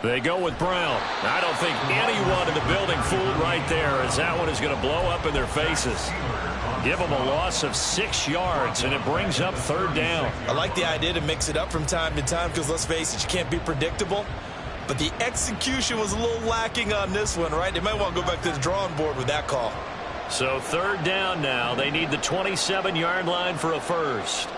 A: They go with Brown. I don't think anyone in the building fooled right there, as that one is going to blow up in their faces. Give them a loss of 6 yards, and it brings up 3rd down.
C: I like the idea to mix it up from time to time because, let's face it, you can't be predictable. But the execution was a little lacking on this one, right? They might want to go back to the drawing board with that call.
A: So 3rd down now. They need the 27-yard line for a first.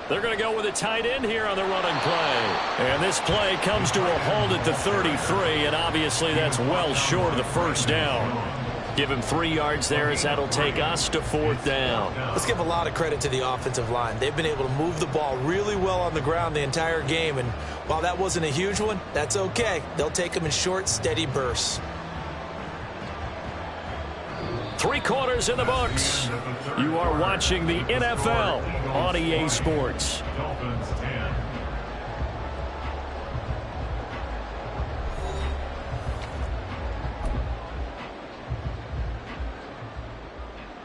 A: They're going to go with a tight end here on the running play. And this play comes to a halt at the 33, and obviously that's well short of the 1st down. Give him 3 yards there as that'll take us to 4th down.
C: Let's give a lot of credit to the offensive line. They've been able to move the ball really well on the ground the entire game, and while that wasn't a huge one, that's okay. They'll take them in short, steady bursts.
A: 3 quarters in the books. You are watching the NFL on EA Sports.
B: Dolphins 10.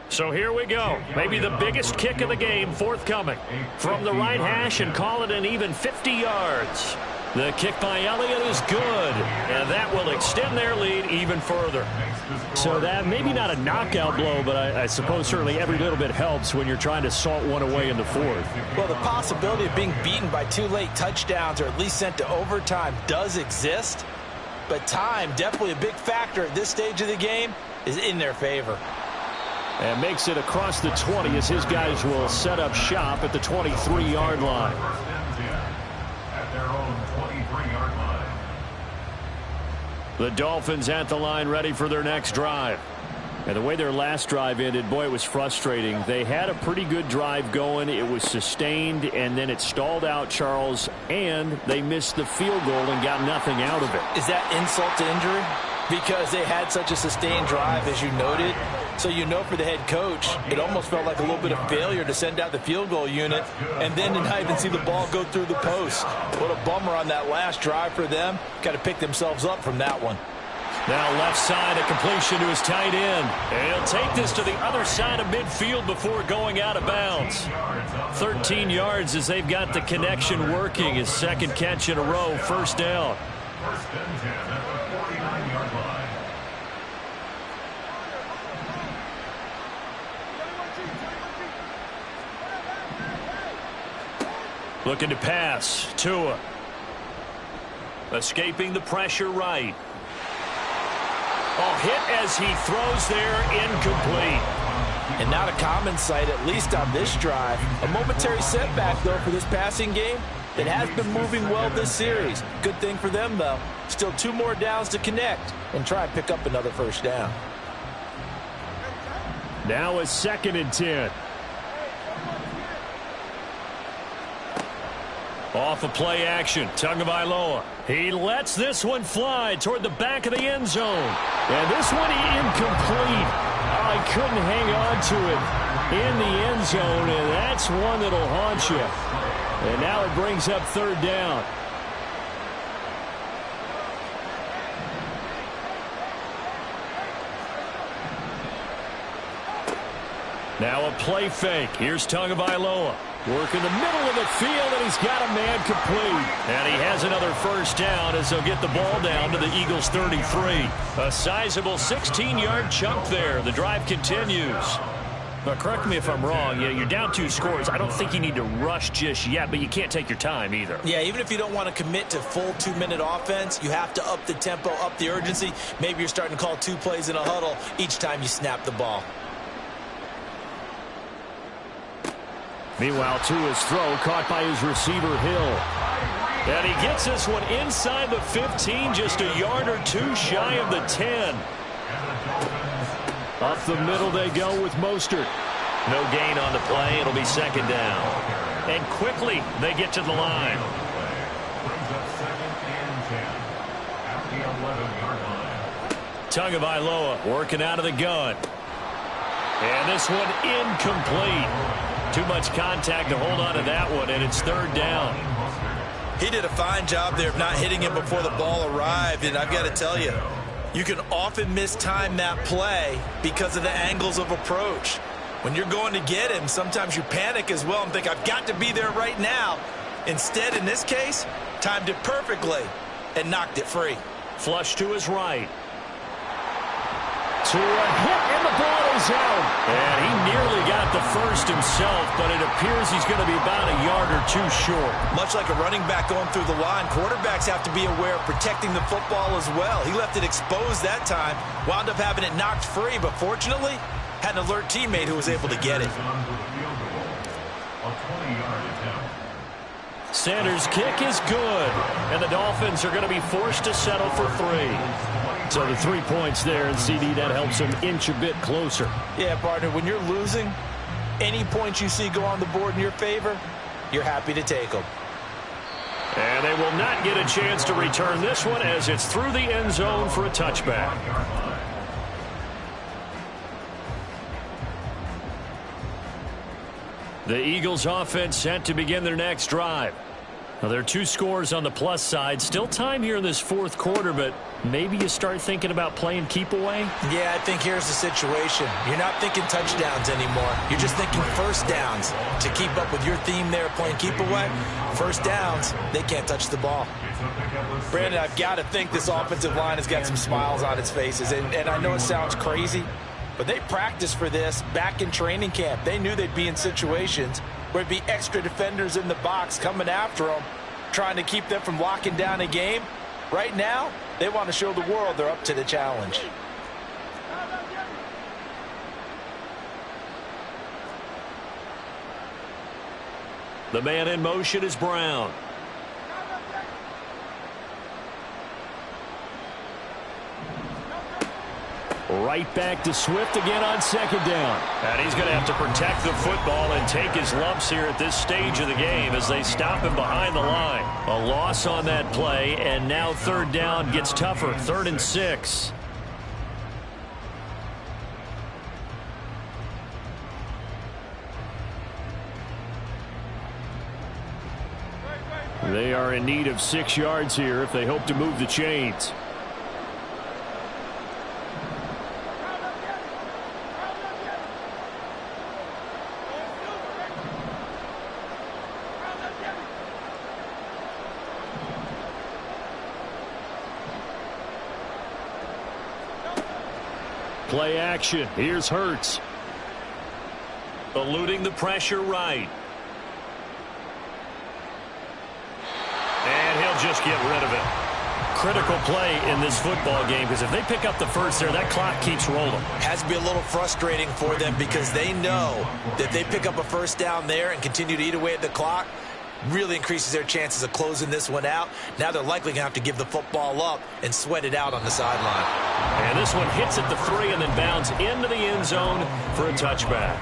A: So here we go. Maybe the biggest kick of the game forthcoming. From the right hash and call it an even 50 yards. The kick by Elliott is good, and that will extend their lead even further.
G: So that maybe not a knockout blow, but I suppose certainly every little bit helps when you're trying to salt one away in the 4th.
C: Well, the possibility of being beaten by 2 late touchdowns or at least sent to overtime does exist, but time, definitely a big factor at this stage of the game, is in their favor.
G: And makes it across the 20 as his guys will set up shop at the 23-yard line.
B: First and 10 at their own 23-yard line.
G: The Dolphins at the line ready for their next drive. And the way their last drive ended, boy, it was frustrating. They had a pretty good drive going. It was sustained, and then it stalled out, Charles, and they missed the field goal and got nothing out of it.
C: Is that insult to injury? Because they had such a sustained drive, as you noted. So you know for the head coach, it almost felt like a little bit of failure to send out the field goal unit and then to not even see the ball go through the post. What a bummer on that last drive for them. Got to pick themselves up from that one.
A: Now left side, a completion to his tight end. And he'll take this to the other side of midfield before going out of bounds. 13 yards as they've got the connection working. His second catch in a row, first down.
B: First and 10 at the 49-yard line.
A: Looking to pass. Tua. Escaping the pressure right. Oh, hit as he throws there, incomplete.
C: And not a common sight, at least on this drive. A momentary setback, though, for this passing game that has been moving well this series. Good thing for them, though. Still 2 more downs to connect and try and pick up another first down.
G: Now a 2nd and 10.
A: Off of play action, Tagovailoa. He lets this one fly toward the back of the end zone.
G: And this one incomplete. Oh, he couldn't hang on to it in the end zone, and that's one that'll haunt you. And now it brings up 3rd down.
A: Now a play fake. Here's Tagovailoa. Working the middle of the field, and he's got a man complete. And he has another first down as they'll get the ball down to the Eagles' 33. A sizable 16-yard chunk there. The drive continues.
G: But correct me if I'm wrong. You're down 2 scores. I don't think you need to rush just yet, but you can't take your time either.
C: Yeah, even if you don't want to commit to full 2-minute offense, you have to up the tempo, up the urgency. Maybe you're starting to call 2 plays in a huddle each time you snap the ball.
G: Meanwhile, Tua's throw caught by his receiver, Hill.
A: And he gets this one inside the 15, just a yard or 2 shy of the 10.
G: Up the middle they go with Mostert.
A: No gain on the play. It'll be 2nd down. And quickly they get to the line.
B: Brings up 2nd and 10 at the 11-yard line.
A: Tagovailoa working out of the gun. And this one incomplete. Too much contact to hold on to that one, and it's 3rd down.
C: He did a fine job there of not hitting him before the ball arrived, and I've got to tell you, you can often mistime that play because of the angles of approach. When you're going to get him, sometimes you panic as well and think, I've got to be there right now. Instead, in this case, timed it perfectly and knocked it free.
A: Flush to his right.
G: To a hit, and the ball is out.
A: And he nearly got the first himself, but it appears he's going to be about a yard or 2 short.
C: Much like a running back going through the line, quarterbacks have to be aware of protecting the football as well. He left it exposed that time, wound up having it knocked free, but fortunately, had an alert teammate who was able to get it.
A: Sanders' kick is good, and the Dolphins are going to be forced to settle for 3.
G: So the 3 points there, and CD, that helps them inch a bit closer.
F: Yeah, partner, when you're losing, any points you see go on the board in your favor, you're happy to take them.
G: And they will not get a chance to return this one as it's through the end zone for a touchback. The Eagles offense set to begin their next drive. Now, there are 2 scores on the plus side. Still time here in this fourth quarter, but maybe you start thinking about playing keep away?
F: Yeah, I think here's the situation. You're not thinking touchdowns anymore. You're just thinking first downs. To keep up with your theme there, playing keep away, first downs, they can't touch the ball. Brandon, I've got to think this offensive line has got some smiles on its faces. And I know it sounds crazy, but they practiced for this back in training camp. They knew they'd be in situations where it'd be extra defenders in the box coming after them, trying to keep them from locking down a game. Right now, they want to show the world they're up to the challenge.
G: The man in motion is Brown. Right back to Swift again on second down. And he's going to have to protect the football and take his lumps here at this stage of the game as they stop him behind the line. A loss on that play, and now third down gets tougher. 3rd and 6. They are in need of 6 yards here if they hope to move the chains. Play action. Here's Hurts. Eluding the pressure right. And he'll just get rid of it. Critical play in this football game because if they pick up the first there, that clock keeps rolling.
F: Has to be a little frustrating for them because they know that they pick up a first down there and continue to eat away at the clock, really increases their chances of closing this one out. Now they're likely going to have to give the football up and sweat it out on the sideline.
G: And this one hits at the 3 and then bounds into the end zone for a touchback.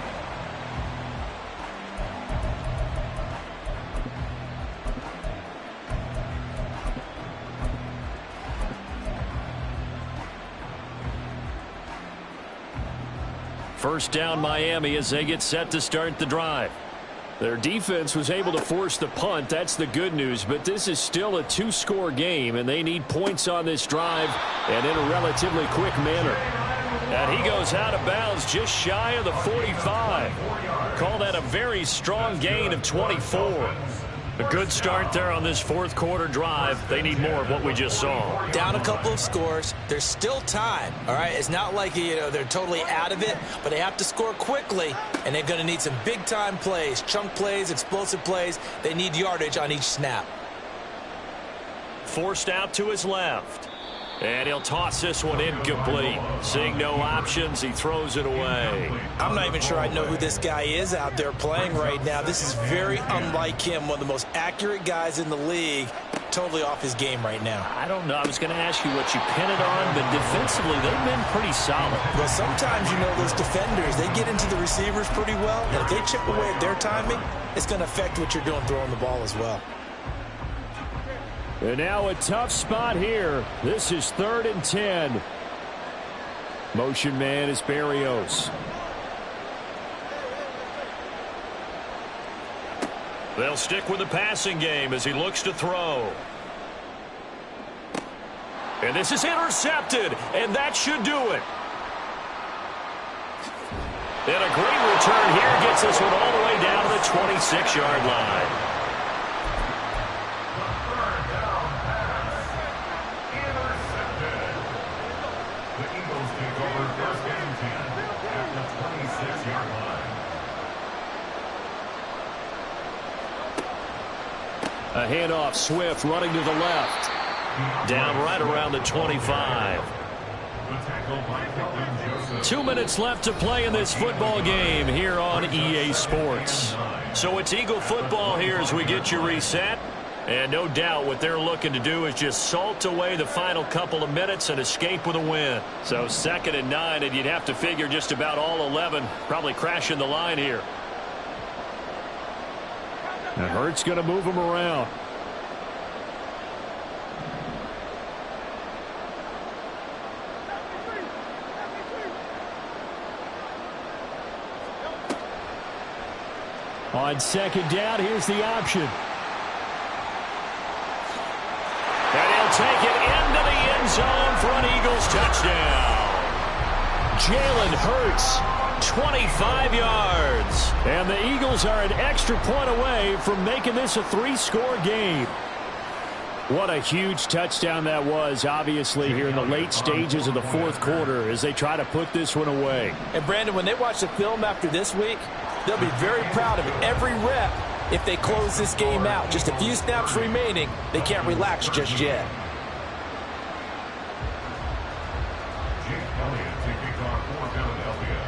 G: First down Miami as they get set to start the drive. Their defense was able to force the punt. That's the good news. But this is still a 2-score game, and they need points on this drive and in a relatively quick manner. And he goes out of bounds just shy of the 45. Call that a very strong gain of 24. A good start there on this fourth quarter drive. They need more of what we just saw.
F: Down a couple of scores. There's still time. All right, it's not like they're totally out of it, but they have to score quickly, and they're going to need some big-time plays, chunk plays, explosive plays. They need yardage on each snap.
G: Forced out to his left. And he'll toss this one incomplete. Seeing no options, he throws it away.
F: I'm not even sure I know who this guy is out there playing right now. This is very unlike him, one of the most accurate guys in the league. Totally off his game right now.
G: I don't know. I was going to ask you what you pin it on, but defensively, they've been pretty solid.
F: Well, sometimes, those defenders, they get into the receivers pretty well, and if they chip away at their timing, it's going to affect what you're doing throwing the ball as well.
G: And now a tough spot here. This is 3rd and 10. Motion man is Berrios. They'll stick with the passing game as he looks to throw. And this is intercepted, and that should do it. And a great return here gets this one all the way down to the 26-yard line. A handoff, Swift running to the left. Down right around the 25. 2 minutes left to play in this football game here on EA Sports. So it's Eagle football here as we get you reset.
A: And no doubt what they're looking to do is just salt away the final couple of minutes and escape with a win. So 2nd and 9, and you'd have to figure just about all 11 probably crashing the line here.
G: And Hurts going to move him around. On 2nd down, here's the option.
A: And he'll take it into the end zone for an Eagles touchdown. Jalen Hurts, 25 yards.
G: And the Eagles are an extra point away from making this a 3-score game. What a huge touchdown that was, obviously, here in the late stages of the 4th quarter as they try to put this one away.
C: And, Brandon, when they watch the film after this week, they'll be very proud of every rep if they close this game out. Just a few snaps remaining. They can't relax just yet.
B: Jake Elliott taking off for Philadelphia.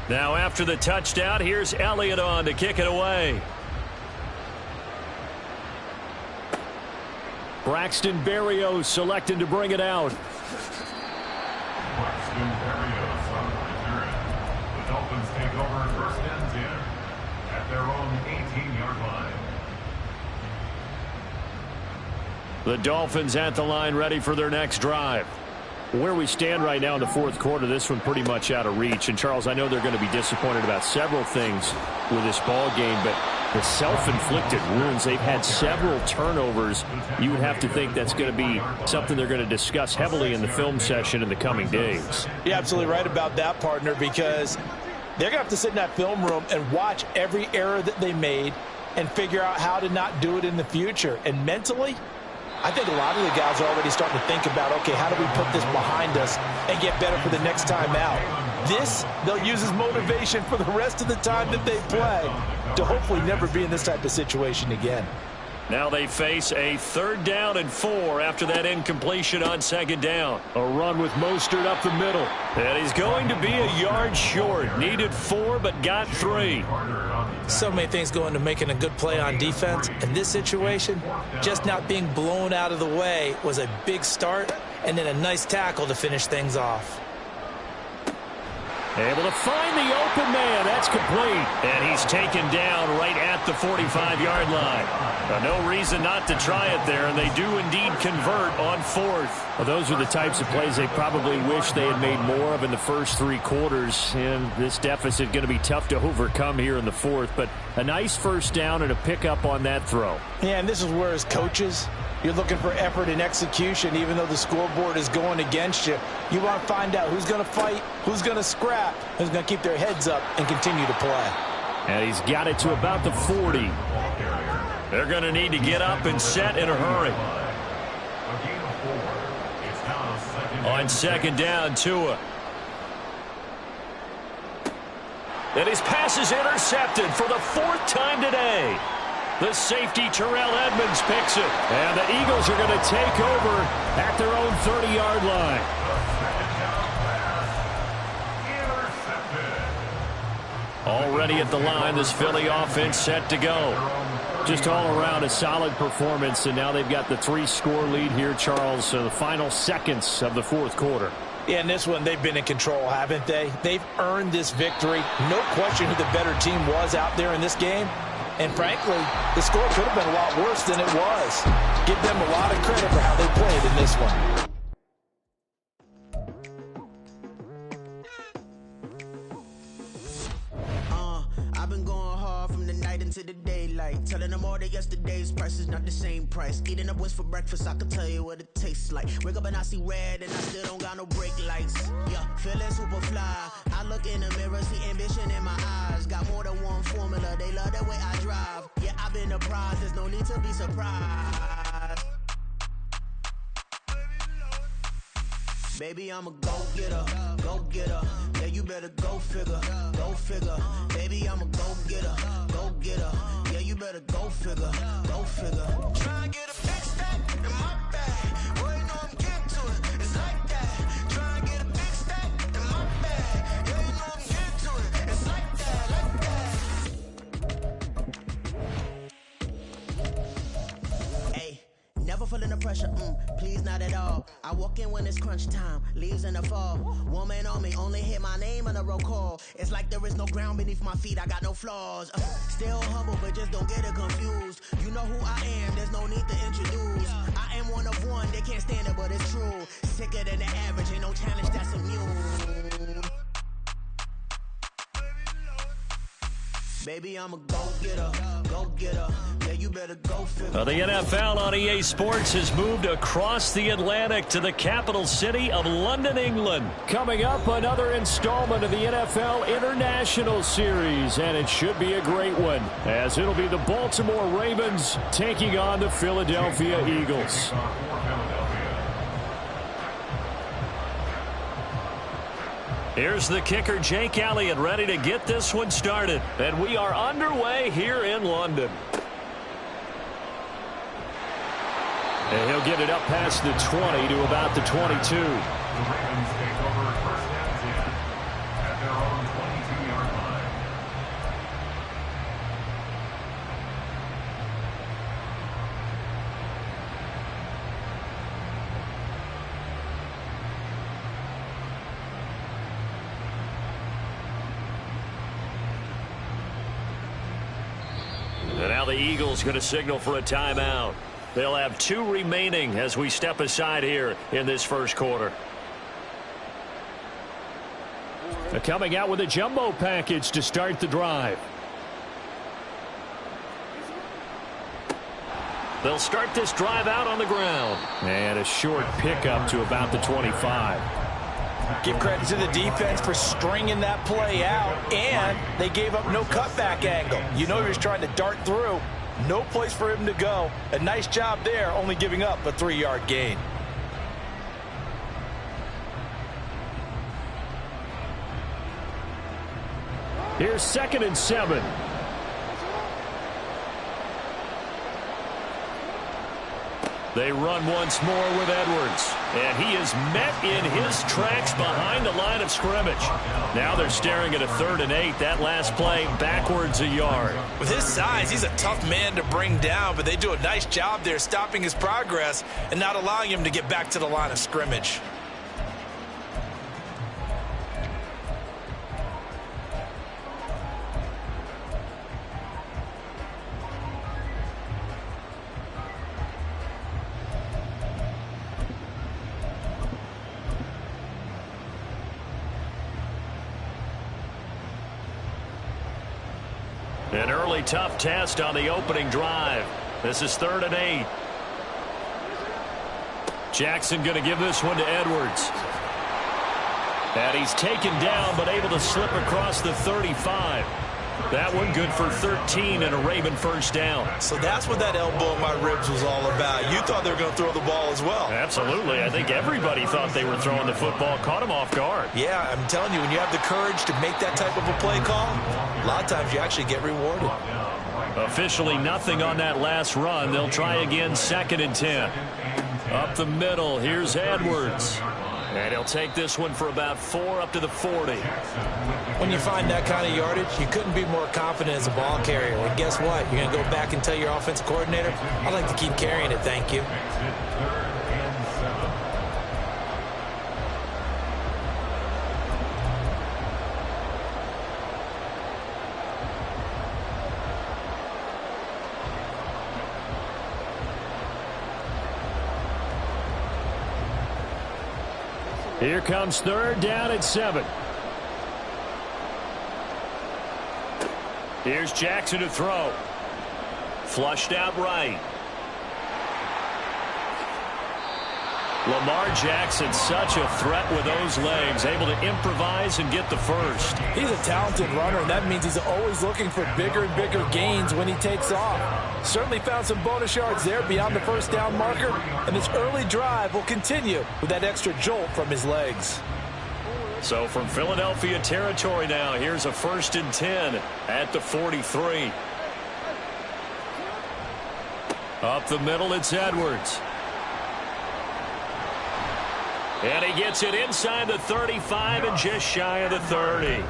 A: Now after the touchdown, here's Elliott on to kick it away.
G: Braxton Berrios selected to bring it out.
B: Braxton Berrios on the return. The Dolphins take over 1st and 10 at their own 18-yard line.
G: The Dolphins at the line, ready for their next drive. Where we stand right now in the 4th quarter, this one pretty much out of reach. And, Charles, I know they're going to be disappointed about several things with this ball game, but the self-inflicted wounds, they've had several turnovers. You would have to think that's going to be something they're going to discuss heavily in the film session in the coming days.
C: You're absolutely right about that, partner, because they're going to have to sit in that film room and watch every error that they made and figure out how to not do it in the future. And mentally, I think a lot of the guys are already starting to think about, okay, how do we put this behind us and get better for the next time out? This, they'll use as motivation for the rest of the time that they play to hopefully never be in this type of situation again.
A: Now they face a 3rd down and 4 after that incompletion on 2nd down.
G: A run with Mostert up the middle.
A: And he's going to be a yard short. Needed 4, but got 3.
C: So many things go into making a good play on defense. In this situation, just not being blown out of the way was a big start, and then a nice tackle to finish things off.
G: Able to find the open man. That's complete.
A: And he's taken down right at the 45-yard line. No reason not to try it there, and they do indeed convert on 4th.
G: Well, those are the types of plays they probably wish they had made more of in the first 3 quarters. And this deficit going to be tough to overcome here in the 4th. But a nice 1st down and a pickup on that throw.
C: Yeah, and this is where, as coaches, you're looking for effort and execution. Even though the scoreboard is going against you, you want to find out who's going to fight, who's going to scrap, who's going to keep their heads up and continue to play.
G: And he's got it to about the 40.
A: They're going to need to get up and set in a hurry. On 2nd down, Tua. And his pass is intercepted for the 4th time today. The safety, Terrell Edmonds, picks it.
G: And the Eagles are going to take over at their own 30-yard line.
A: Already at the line, this Philly offense set to go.
G: Just all around a solid performance, and now they've got the 3-score lead here, Charles. So the final seconds of the 4th quarter.
C: Yeah, in this one, they've been in control, haven't they? They've earned this victory. No question who the better team was out there in this game. And frankly, the score could have been a lot worse than it was. Give them a lot of credit for how they played in this one.
E: I've been going hard from the night into the daylight. Telling them all that yesterday's price is not the same price. Eating up wings for breakfast, I can tell you what it tastes like. Wake up and I see red and I still don't got no brake lights. Yeah, feeling super fly. I look in the mirror, see ambition in my eyes. Got more than one formula, they love the way I drive. Yeah, I've been apprised, there's no need to be surprised. Baby, I'm a go-getter, go-getter. Yeah, you better go figure, go figure. Baby, I'm a go-getter, go-getter. Yeah, you better go figure, go figure. Try and get a big stack in my bag. Boy, you know I'm getting to it, it's like that. Try and get a big stack in my bag. Yeah, you know I'm getting to it, it's like that, like that.
H: feeling the pressure, please not at all. I walk in when it's crunch time, leaves in the fall. Woman on me, only hit my name on a roll call. It's like there is no ground beneath my feet, I got no flaws. Still humble, but just don't get it confused. You know who I am, there's no need to introduce. I am one of one, they can't stand it, but it's true. Sicker than the average, ain't no challenge that's immune. Baby, I'm a go-getter, go-getter. Yeah, you better go figure.
A: The NFL on EA Sports has moved across the Atlantic to the capital city of London, England. Coming up, another installment of the NFL International Series, and it should be a great one, as it'll be the Baltimore Ravens taking on the Philadelphia Eagles. Here's the kicker, Jake Elliott, ready to get this one started. And we are underway here in London. And he'll get it up past the 20 to about the 22.
B: The Ravens take over first and 10 at their own 22-yard line.
A: And now the Eagles going to signal for a timeout. They'll have 2 remaining as we step aside here in this first quarter. They're coming out with a jumbo package to start the drive. They'll start this drive out on the ground. And a short pickup to about the 25.
C: Give credit to the defense for stringing that play out, and they gave up no cutback angle. You know he was trying to dart through. No place for him to go. A nice job there, only giving up a 3-yard gain.
A: Here's 2nd and 7. They run once more with Edwards. And he is met in his tracks behind the line of scrimmage. Now they're staring at a 3rd and 8. That last play backwards a yard.
C: With his size, he's a tough man to bring down, but they do a nice job there stopping his progress and not allowing him to get back to the line of scrimmage.
A: An early tough test on the opening drive. This is 3rd and 8. Jackson going to give this one to Edwards. And he's taken down but able to slip across the 35. That one good for 13 and a Raven first down.
C: So that's what that elbow in my ribs was all about. You thought they were going to throw the ball as well.
A: Absolutely. I think everybody thought they were throwing the football. Caught him off guard.
C: Yeah, I'm telling you, when you have the courage to make that type of a play call, a lot of times you actually get rewarded.
A: Officially nothing on that last run. They'll try again 2nd and 10. Up the middle, here's Edwards. And he'll take this one for about 4 up to the 40.
C: When you find that kind of yardage, you couldn't be more confident as a ball carrier. And guess what? You're going to go back and tell your offensive coordinator, I'd like to keep carrying it, thank you.
A: Here comes 3rd down and 7. Here's Jackson to throw. Flushed out right. Lamar Jackson, such a threat with those legs, able to improvise and get the first.
C: He's a talented runner, and that means he's always looking for bigger and bigger gains when he takes off. Certainly found some bonus yards there beyond the first down marker, and this early drive will continue with that extra jolt from his legs.
A: So from Philadelphia territory now, here's a 1st and 10 at the 43. Up the middle, it's Edwards. And he gets it inside the 35 and just shy of the 30.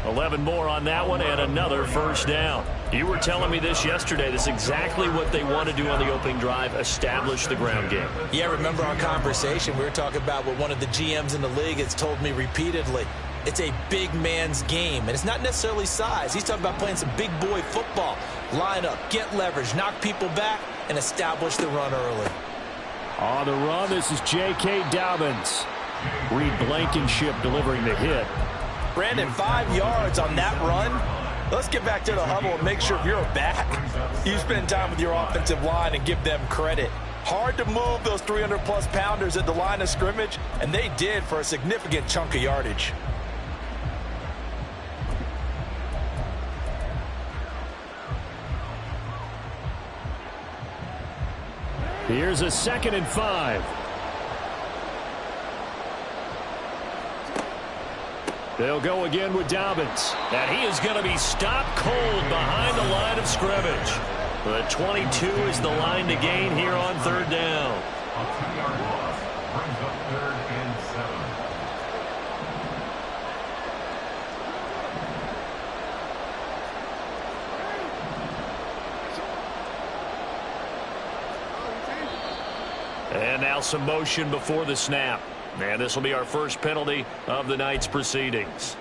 A: 11 more on that one and another first down. You were telling me this yesterday. This is exactly what they want to do on the opening drive, establish the ground game.
C: Yeah, remember our conversation? We were talking about what one of the GMs in the league has told me repeatedly. It's a big man's game, and it's not necessarily size. He's talking about playing some big boy football. Line up, get leverage, knock people back, and establish the run early.
G: On the run, this is J.K. Dobbins. Reed Blankenship delivering the hit.
C: Brandon, 5 yards on that run. Let's get back to the huddle and make sure if you're back, you spend time with your offensive line and give them credit. Hard to move those 300-plus pounders at the line of scrimmage, and they did for a significant chunk of yardage.
G: Here's a 2nd and 5. They'll go again with Dobbins.
A: And he is going to be stopped cold behind the line of scrimmage. The 22 is the line to gain here on 3rd down.
B: A 2-yard loss brings up 3rd and 7.
A: And now some motion before the snap. And this will be our first penalty of the night's proceedings.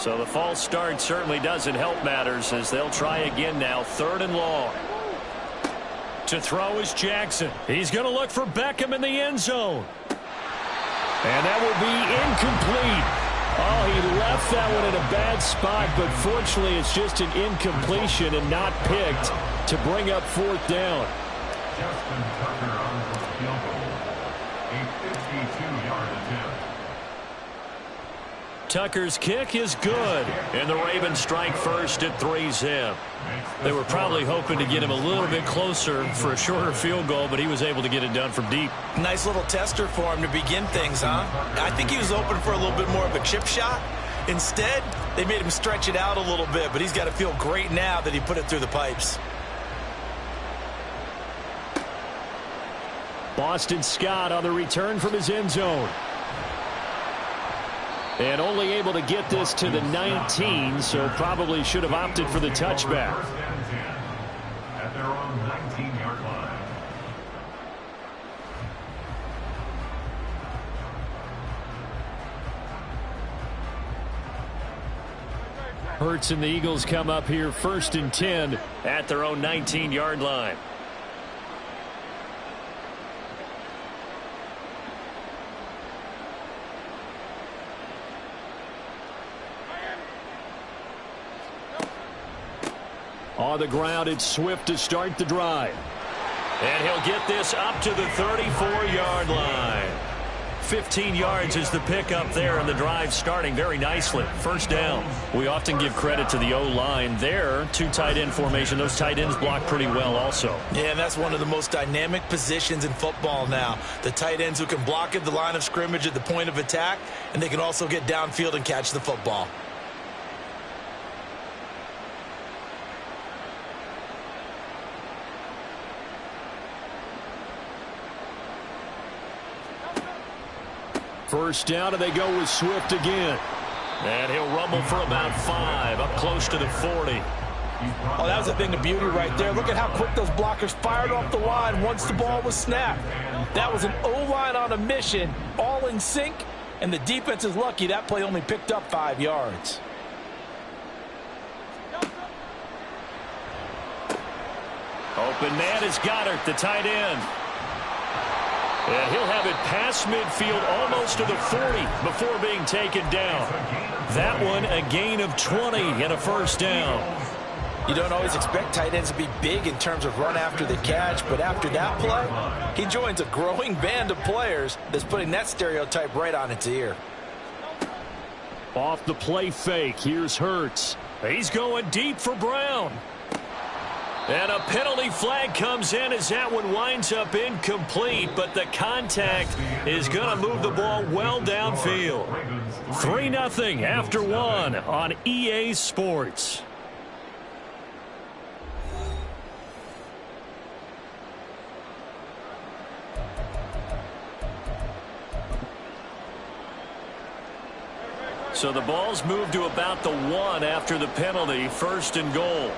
A: So the false start certainly doesn't help matters as they'll try again now. 3rd and long. To throw is Jackson. He's going to look for Beckham in the end zone. And that will be incomplete. Oh, he left that one in a bad spot, but fortunately it's just an incompletion and not picked to bring up 4th down.
B: Justin Tucker on for the field goal. A 52-yard attempt.
A: Tucker's kick is good, and the Ravens strike first at 3-zip. They were probably hoping to get him a little bit closer for a shorter field goal, but he was able to get it done from deep.
C: Nice little tester for him to begin things, huh? I think he was open for a little bit more of a chip shot. Instead, they made him stretch it out a little bit, but he's got to feel great now that he put it through the pipes.
G: Boston Scott on the return from his end zone. And only able to get this to the 19, so probably should have opted for the touchback.
B: 1st and 10 at their own 19-yard line.
G: Hurts and the Eagles come up here 1st and 10
A: at their own 19-yard line.
G: On the ground, it's Swift to start the drive.
A: And he'll get this up to the 34-yard line. 15 yards is the pickup there, and the drive starting very nicely. 1st down. We often give credit to the O-line there. 2 tight end formation. Those tight ends block pretty well also.
C: Yeah, and that's one of the most dynamic positions in football now. The tight ends who can block at the line of scrimmage at the point of attack, and they can also get downfield and catch the football.
G: First down, and they go with Swift again.
A: And he'll rumble for about 5, up close to the 40.
C: Oh, that was a thing of beauty right there. Look at how quick those blockers fired off the line once the ball was snapped. That was an O-line on a mission, all in sync, and the defense is lucky that play only picked up 5 yards.
A: Open man is Goddard, the tight end. And he'll have it past midfield almost to the 40 before being taken down. That one a gain of 20 and a 1st down.
C: You don't always expect tight ends to be big in terms of run after the catch, but after that play, he joins a growing band of players that's putting that stereotype right on its ear.
G: Off the play fake, here's Hurts.
A: He's going deep for Brown. And a penalty flag comes in as that one winds up incomplete, but the contact is going to move the ball well downfield. 3-0 after one on EA Sports. So the ball's moved to about the 1 after the penalty, 1st and goal.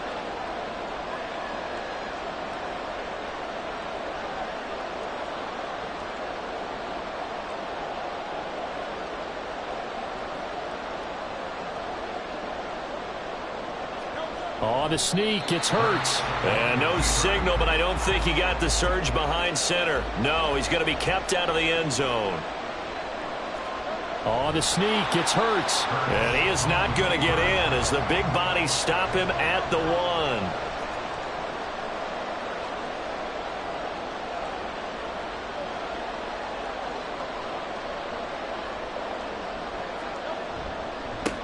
A: On the sneak, it's Hurts. And no signal, but I don't think he got the surge behind center. No, he's going to be kept out of the end zone. On the sneak, it's Hurts. And he is not going to get in as the big bodies stop him at the 1.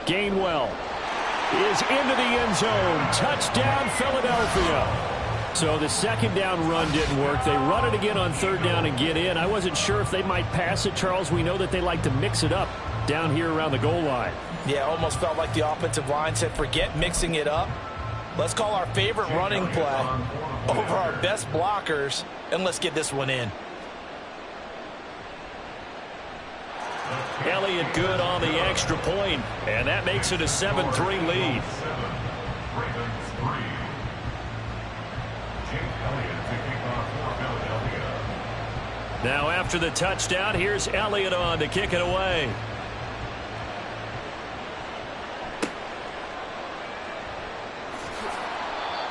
A: Gainwell is into the end zone. Touchdown, Philadelphia. So the second down run didn't work. They run it again on 3rd down and get in. I wasn't sure if they might pass it, Charles. We know that they like to mix it up down here around the goal line.
C: Yeah, almost felt like the offensive line said, forget mixing it up. Let's call our favorite running play over our best blockers, and let's get this one in.
A: Elliott good on the extra point, and that makes it a 7-3 lead. Now after the touchdown, here's Elliott on to kick it away.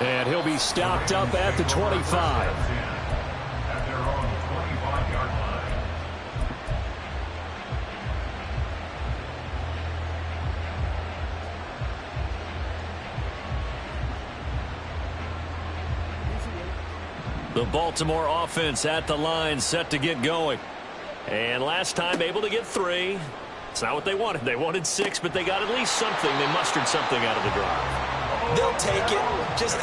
A: And he'll be stopped up at the 25.
B: At their own 25-yard line.
A: The Baltimore offense at the line, set to get going. And last time able to get 3. It's not what they wanted. They wanted 6, but they got at least something. They mustered something out of the drive.
C: They'll take it.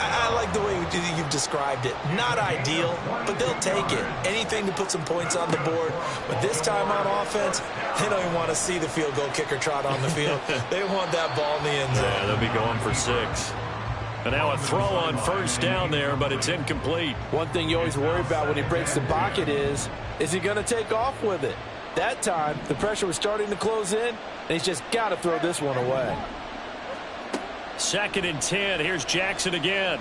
C: I like the way you've described it. Not ideal, but they'll take it. Anything to put some points on the board. But this time on offense, they don't even want to see the field goal kicker trot on the field. They want that ball in the end zone.
A: Yeah, they'll be going for 6. And now a throw on 1st down there, but it's incomplete.
F: One thing you always worry about when he breaks the pocket is he going to take off with it? That time, the pressure was starting to close in, and he's just got to throw this one away.
A: 2nd and 10. Here's Jackson again.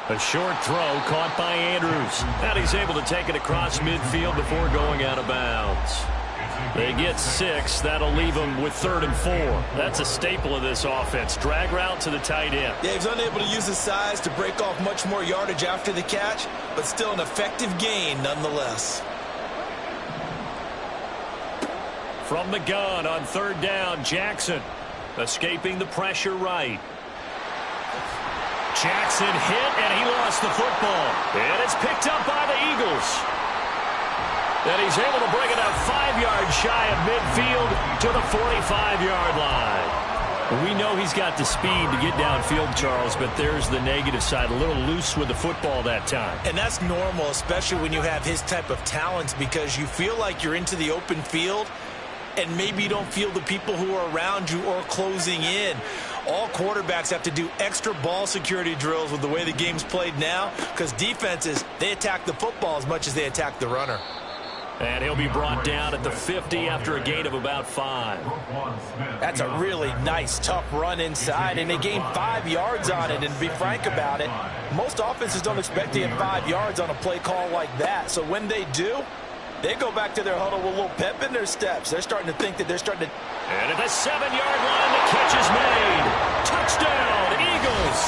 A: A short throw caught by Andrews. And he's able to take it across midfield before going out of bounds. They get 6. That'll leave them with 3rd and 4. That's a staple of this offense. Drag route to the tight end.
C: Yeah, he's unable to use his size to break off much more yardage after the catch, but still an effective gain nonetheless.
A: From the gun on 3rd down, Jackson escaping the pressure right. Jackson hit, and he lost the football. And it's picked up by the Eagles. And he's able to bring it up 5 yards shy of midfield to the 45-yard line. We know he's got the speed to get downfield, Charles, but there's the negative side. A little loose with the football that time.
C: And that's normal, especially when you have his type of talents, because you feel like you're into the open field, and maybe you don't feel the people who are around you or closing in. All quarterbacks have to do extra ball security drills with the way the game's played now, because defenses, they attack the football as much as they attack the runner.
A: And he'll be brought down at the 50 after a gain of about 5.
C: That's a really nice, tough run inside, and they gained 5 yards on it. And to be frank about it, most offenses don't expect to get 5 yards on a play call like that. So when they do, they go back to their huddle with a little pep in their steps. They're starting to think that they're starting to...
A: And at the 7-yard line, the catch is made. Touchdown, Eagles.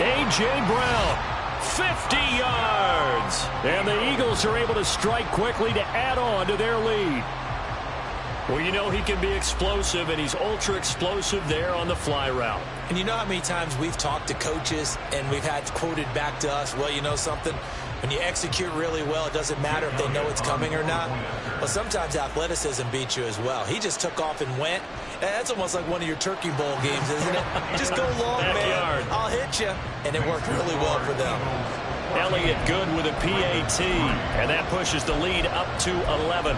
A: A.J. Brown. 50 yards. And the Eagles are able to strike quickly to add on to their lead. Well, you know he can be explosive, and he's ultra explosive there on the fly route.
C: And you know how many times we've talked to coaches and we've had quoted back to us, well, you know something? When you execute really well, it doesn't matter if they know it's coming or not. But sometimes athleticism beats you as well. He just took off and went. That's almost like one of your Turkey Bowl games, isn't it? Just go long, man. I'll hit you. And it worked really well for them.
A: Elliott good with a PAT. And that pushes the lead up to 11.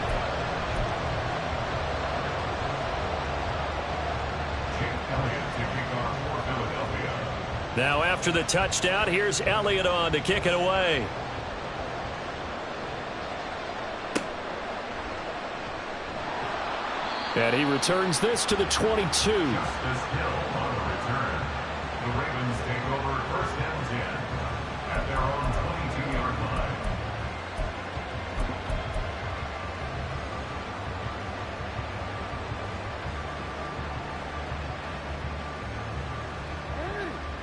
A: Now after the touchdown, here's Elliott on to kick it away. And he returns this to the 22.
B: Justice Hill on the return. The Ravens take over first and 10 at their own 22-yard line.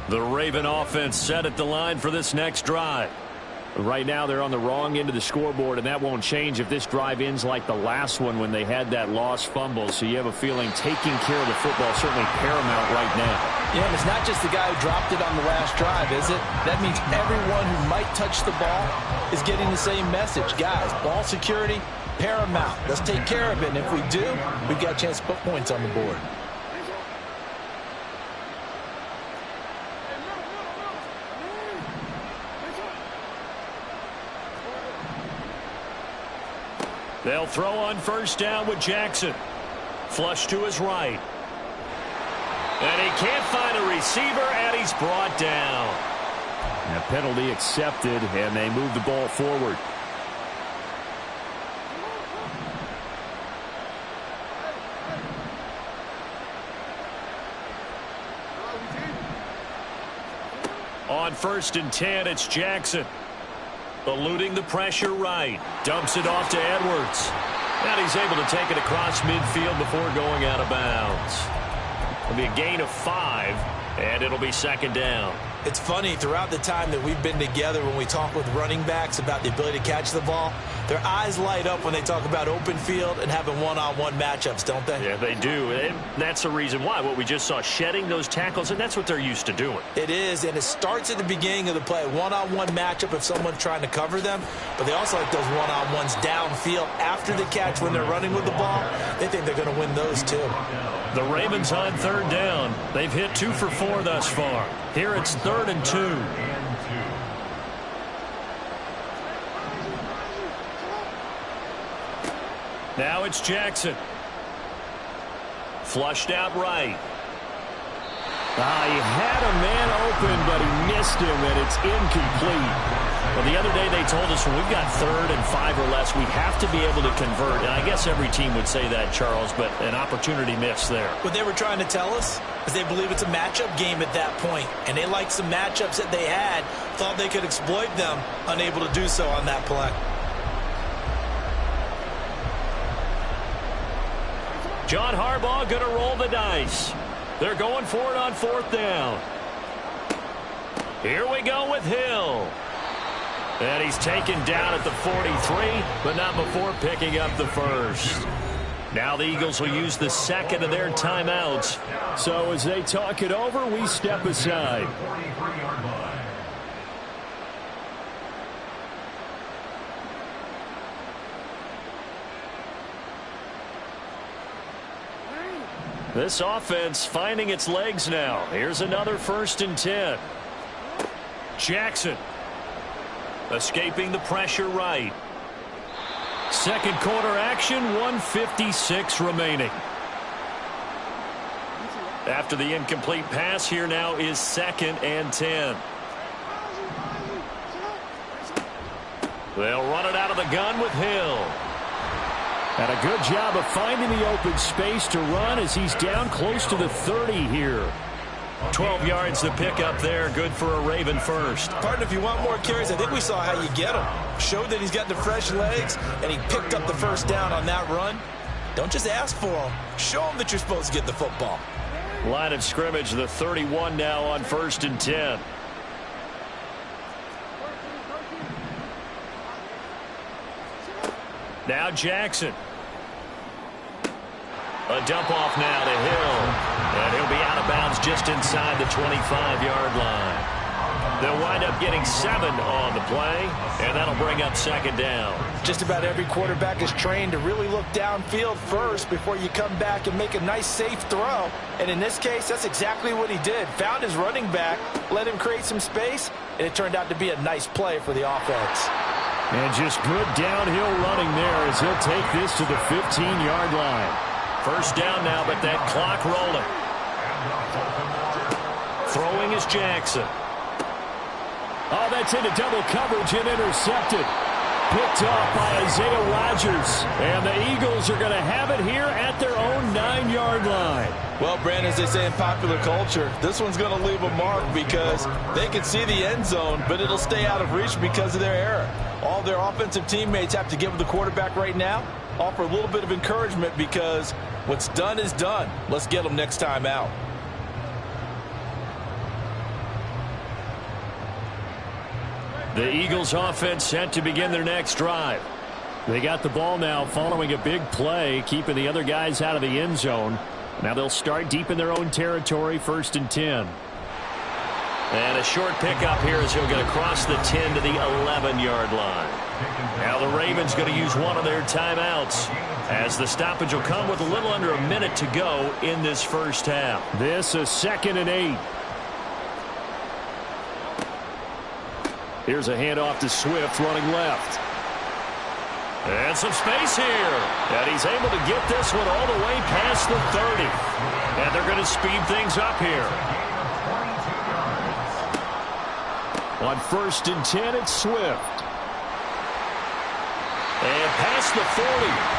A: The Raven offense set at the line for this next drive.
G: Right now they're on the wrong end of the scoreboard, and that won't change if this drive ends like the last one when they had that lost fumble. So you have a feeling taking care of the football is certainly paramount right now.
F: Yeah, and it's not just the guy who dropped it on the last drive, is it? That means everyone who might touch the ball is getting the same message. Guys, ball security, paramount. Let's take care of it, and if we do, we've got a chance to put points on the board.
A: They'll throw on first down with Jackson. Flush to his right. And he can't find a receiver, and he's brought down.
G: And a penalty accepted, and they move the ball forward.
A: On first and 10, it's Jackson. Eluding the pressure right. Dumps it off to Edwards. And he's able to take it across midfield before going out of bounds. It'll be a gain of 5, and it'll be second down.
C: It's funny, throughout the time that we've been together, when we talk with running backs about the ability to catch the ball, their eyes light up when they talk about open field and having one-on-one matchups, don't they?
A: Yeah, they do. And that's the reason why. What we just saw, shedding those tackles, and that's what they're used to doing.
C: It is, and it starts at the beginning of the play. One-on-one matchup if someone's trying to cover them, but they also like those one-on-ones downfield after the catch when they're running with the ball. They think they're going to win those too.
A: The Ravens on third down. They've hit 2 for 4 thus far. Here it's 3rd and 2. Now it's Jackson. Flushed out right.
G: He had a man open, but he missed him, and it's incomplete.
A: Well, the other day they told us when we've got 3rd and 5 or less, we have to be able to convert. And I guess every team would say that, Charles, but an opportunity missed there.
C: What they were trying to tell us is they believe it's a matchup game at that point, and they liked some matchups that they had, thought they could exploit them, unable to do so on that play.
A: John Harbaugh going to roll the dice. They're going for it on 4th down. Here we go with Hill. And he's taken down at the 43, but not before picking up the first. Now the Eagles will use the second of their timeouts.
G: So as they talk it over, we step aside.
A: This offense finding its legs now. Here's another 1st and 10. Jackson escaping the pressure right. Second quarter action, 1:56 remaining. After the incomplete pass, here now is 2nd and 10. They'll run it out of the gun with Hill.
G: And a good job of finding the open space to run as he's down close to the 30 here.
A: 12 yards the pickup there. Good for a Raven first.
C: Partner, if you want more carries, I think we saw how you get him. Showed that he's got the fresh legs, and he picked up the first down on that run. Don't just ask for him. Show him that you're supposed to get the football.
A: Line of scrimmage, the 31 now on 1st and 10. Now Jackson. A dump off now to Hill. And he'll be out of bounds just inside the 25-yard line. They'll wind up getting 7 on the play, and that'll bring up 2nd down.
C: Just about every quarterback is trained to really look downfield first before you come back and make a nice, safe throw. And in this case, that's exactly what he did. Found his running back, let him create some space, and it turned out to be a nice play for the offense.
G: And just good downhill running there as he'll take this to the 15-yard line.
A: First down now, but that clock rolling. Throwing is Jackson.
G: Oh, that's into double coverage and intercepted. Picked off by Isaiah Rodgers. And the Eagles are going to have it here at their own 9-yard line.
F: Well, Brandon, as they say in popular culture, this one's going to leave a mark because they can see the end zone, but it'll stay out of reach because of their error. All their offensive teammates have to give the quarterback right now, offer a little bit of encouragement because what's done is done. Let's get them next time out.
G: The Eagles offense set to begin their next drive. They got the ball now following a big play, keeping the other guys out of the end zone. Now they'll start deep in their own territory, 1st and 10.
A: And a short pickup here as he'll get across the 10 to the 11-yard line. Now the Ravens going to use one of their timeouts as the stoppage will come with a little under a minute to go in this first half.
G: This is 2nd and 8. Here's a handoff to Swift running left.
A: And some space here. And he's able to get this one all the way past the 30. And they're going to speed things up here.
G: On 1st and 10, it's Swift.
A: And past the 40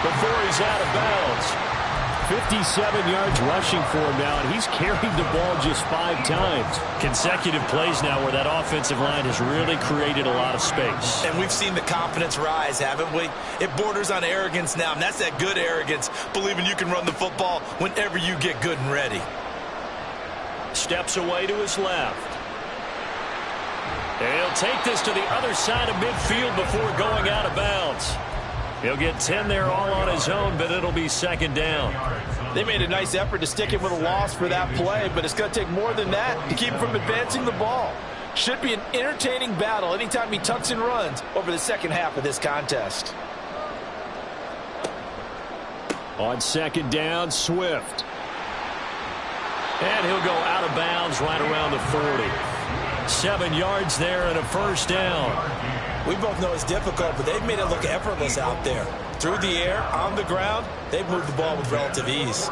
A: before he's out of bounds.
G: 57 yards rushing for him now, and he's carried the ball just 5 times.
A: Consecutive plays now where that offensive line has really created a lot of space.
C: And we've seen the confidence rise, haven't we? It borders on arrogance now, and that's that good arrogance, believing you can run the football whenever you get good and ready.
A: Steps away to his left. And he'll take this to the other side of midfield before going out of bounds. He'll get 10 there all on his own, but it'll be 2nd down.
F: They made a nice effort to stick him with a loss for that play, but it's going to take more than that to keep him from advancing the ball. Should be an entertaining battle anytime he tucks and runs over the second half of this contest.
G: On 2nd down, Swift.
A: And he'll go out of bounds right around the 40. 7 yards there and a 1st down.
C: We both know it's difficult, but they've made it look effortless out there. Through the air, on the ground, they've moved the ball with relative ease.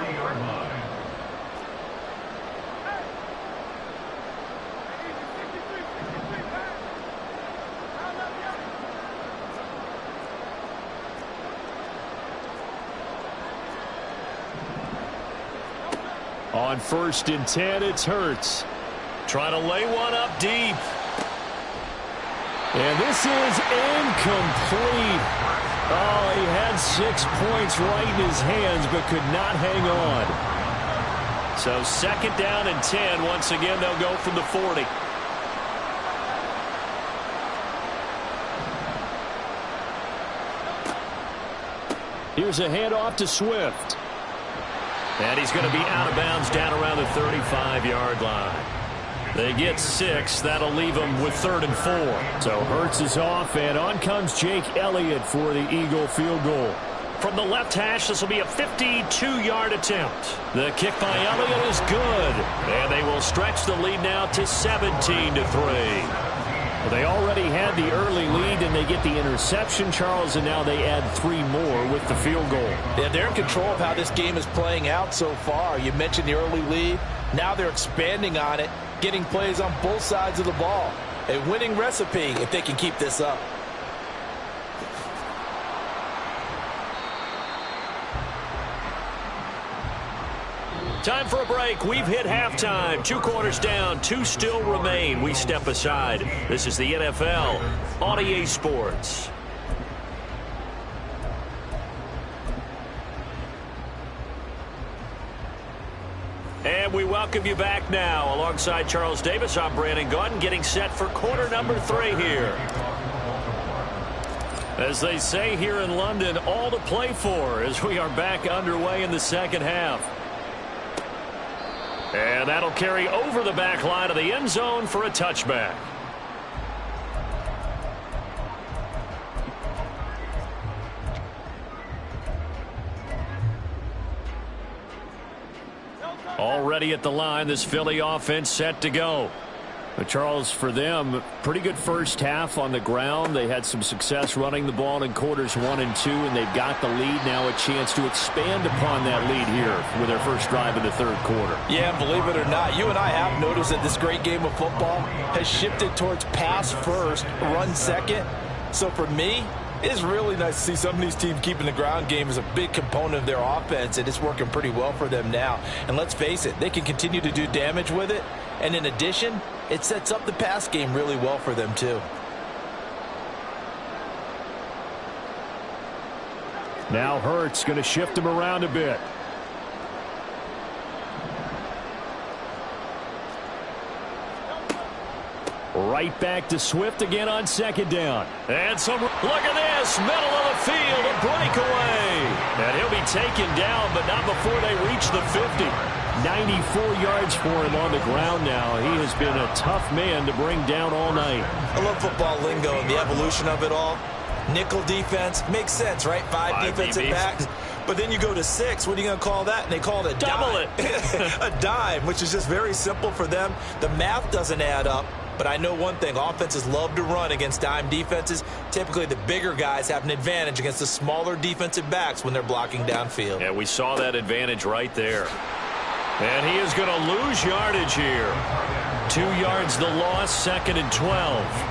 G: On 1st and 10, it's Hurts.
A: Trying to lay one up deep.
G: And this is incomplete. Oh, he had 6 points right in his hands, but could not hang on.
A: So 2nd down and 10. Once again, they'll go from the 40.
G: Here's a handoff to Swift.
A: And he's going to be out of bounds down around the 35-yard line. They get 6. That'll leave them with 3rd and 4.
G: So Hurts is off, and on comes Jake Elliott for the Eagle field goal.
A: From the left hash, this will be a 52-yard attempt. The kick by Elliott is good. And they will stretch the lead now to 17-3.
G: Well, they already had the early lead, and they get the interception, Charles, and now they add 3 more with the field goal.
F: Yeah, they're in control of how this game is playing out so far. You mentioned the early lead. Now they're expanding on it, getting plays on both sides of the ball. A winning recipe if they can keep this up.
A: Time for a break. We've hit halftime. 2 quarters down. 2 still remain. We step aside. This is the NFL on EA Sports. And we welcome you back now. Alongside Charles Davis, I'm Brandon Gaudin, getting set for quarter number 3 here. As they say here in London, all to play for as we are back underway in the second half. And that'll carry over the back line of the end zone for a touchback. Already at the line, this Philly offense set to go.
G: Charles, for them, pretty good first half on the ground. They had some success running the ball in quarters 1 and 2, and they've got the lead. Now a chance to expand upon that lead here with their first drive in the third quarter.
F: Yeah, believe it or not, you and I have noticed that this great game of football has shifted towards pass first, run second. So for me, it's really nice to see some of these teams keeping the ground game as a big component of their offense, and it's working pretty well for them now. And let's face it, they can continue to do damage with it. And in addition, it sets up the pass game really well for them too.
G: Now Hurts going to shift him around a bit. Right back to Swift again on second down. And some, look at this, middle of the field, a breakaway. And he'll be taken down, but not before they reach the 50. 94 yards for him on the ground now. He has been a tough man to bring down all night.
F: I love football lingo and the evolution of it all. Nickel defense makes sense, right? Five defensive backs. But then you go to 6. What are you going to call that? And they call it a
G: double
F: dime. A dime, which is just very simple for them. The math doesn't add up. But I know one thing, offenses love to run against dime defenses. Typically, the bigger guys have an advantage against the smaller defensive backs when they're blocking downfield.
G: Yeah, we saw that advantage right there. And he is going to lose yardage here. 2 yards the loss, 2nd and 12.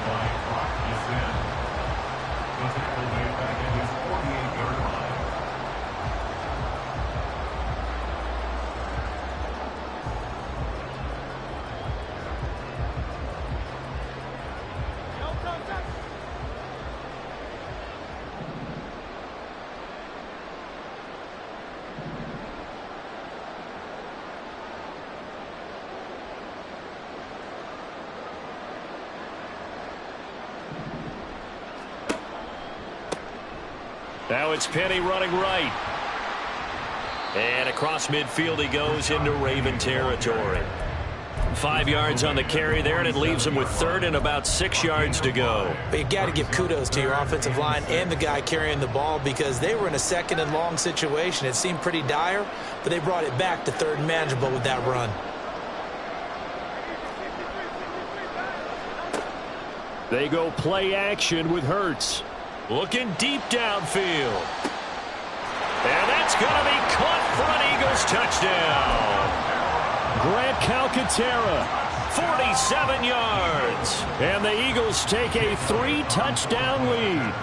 G: Now it's Penny running right. And across midfield he goes into Raven territory. 5 yards on the carry there, and it leaves him with 3rd and about 6 yards to go.
F: But you got to give kudos to your offensive line and the guy carrying the ball because they were in a 2nd and long situation. It seemed pretty dire, but they brought it back to 3rd and manageable with that run.
G: They go play action with Hurts. Looking deep downfield. And that's going to be caught for an Eagles touchdown. Grant Calcaterra, 47 yards. And the Eagles take a 3-touchdown lead.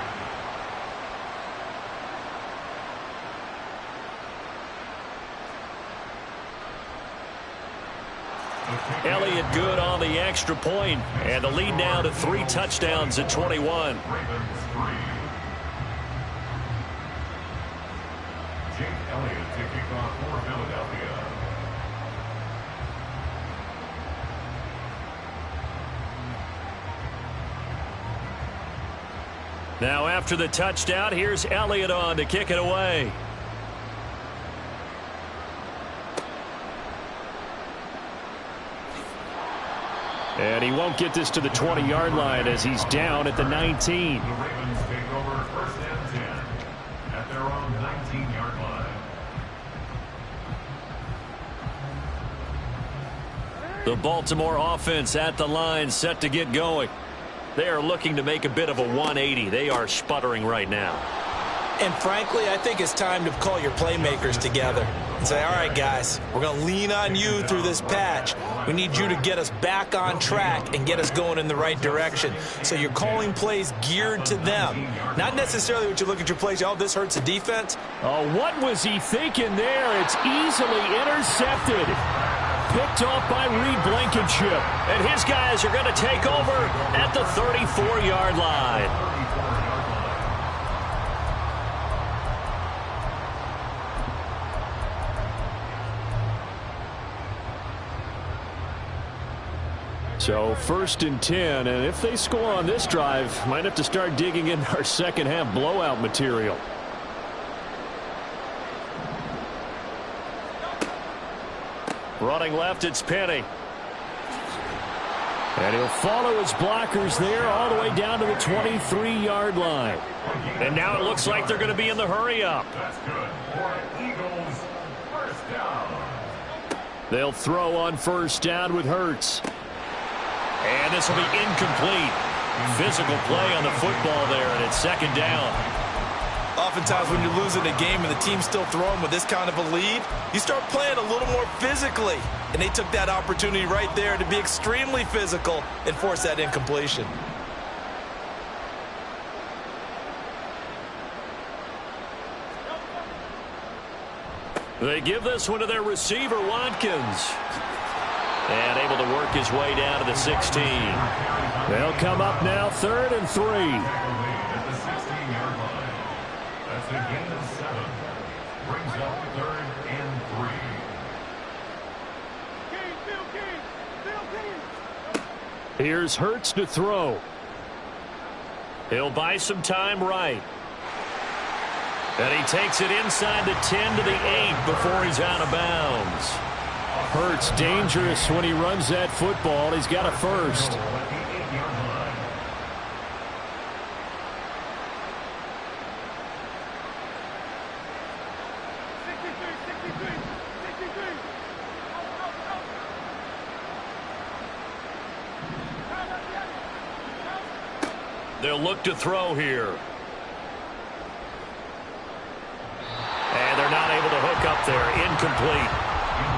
G: Elliott good on the extra point, and the lead now to 3 touchdowns at 21.
B: Jake Elliott to kick off for Philadelphia.
G: Now after the touchdown, here's Elliott on to kick it away. And he won't get this to the 20-yard line as he's down at the 19.
B: The Ravens take over 1st and 10 at their own 19-yard line.
G: The Baltimore offense at the line, set to get going. They are looking to make a bit of a 180. They are sputtering right now.
F: And frankly, I think it's time to call your playmakers together and say, all right, guys, we're going to lean on you through this patch. We need you to get us back on track and get us going in the right direction. So you're calling plays geared to them. Not necessarily what you look at your plays, oh, this hurts the defense.
G: Oh, what was he thinking there? It's easily intercepted. Picked off by Reed Blankenship. And his guys are going to take over at the 34-yard line. So 1st and 10, and if they score on this drive, might have to start digging in our second half blowout material. Running left, it's Penny. And he'll follow his blockers there all the way down to the 23-yard line. And now it looks like they're going to be in the hurry-up.
B: That's good for Eagles. 1st down.
G: They'll throw on 1st down with Hurts.
A: And this will be incomplete. Physical play on the football there, and it's second down.
C: Oftentimes when you're losing a game and the team's still throwing with this kind of a lead, you start playing a little more physically. And they took that opportunity right there to be extremely physical and force that incompletion.
A: They give this one to their receiver, Watkins. And able to work his way down to the 16.
G: They'll come up now 3rd and 3.
B: At the 16-yard line. That's a gain of 7. Brings up 3rd and 3.
G: Here's Hurts to throw.
A: He'll buy some time right. And he takes it inside the 10 to the 8 before he's out of bounds.
G: Hurts dangerous when he runs that football. He's got a first.
A: They'll look to throw here. And they're not able to hook up there. Incomplete.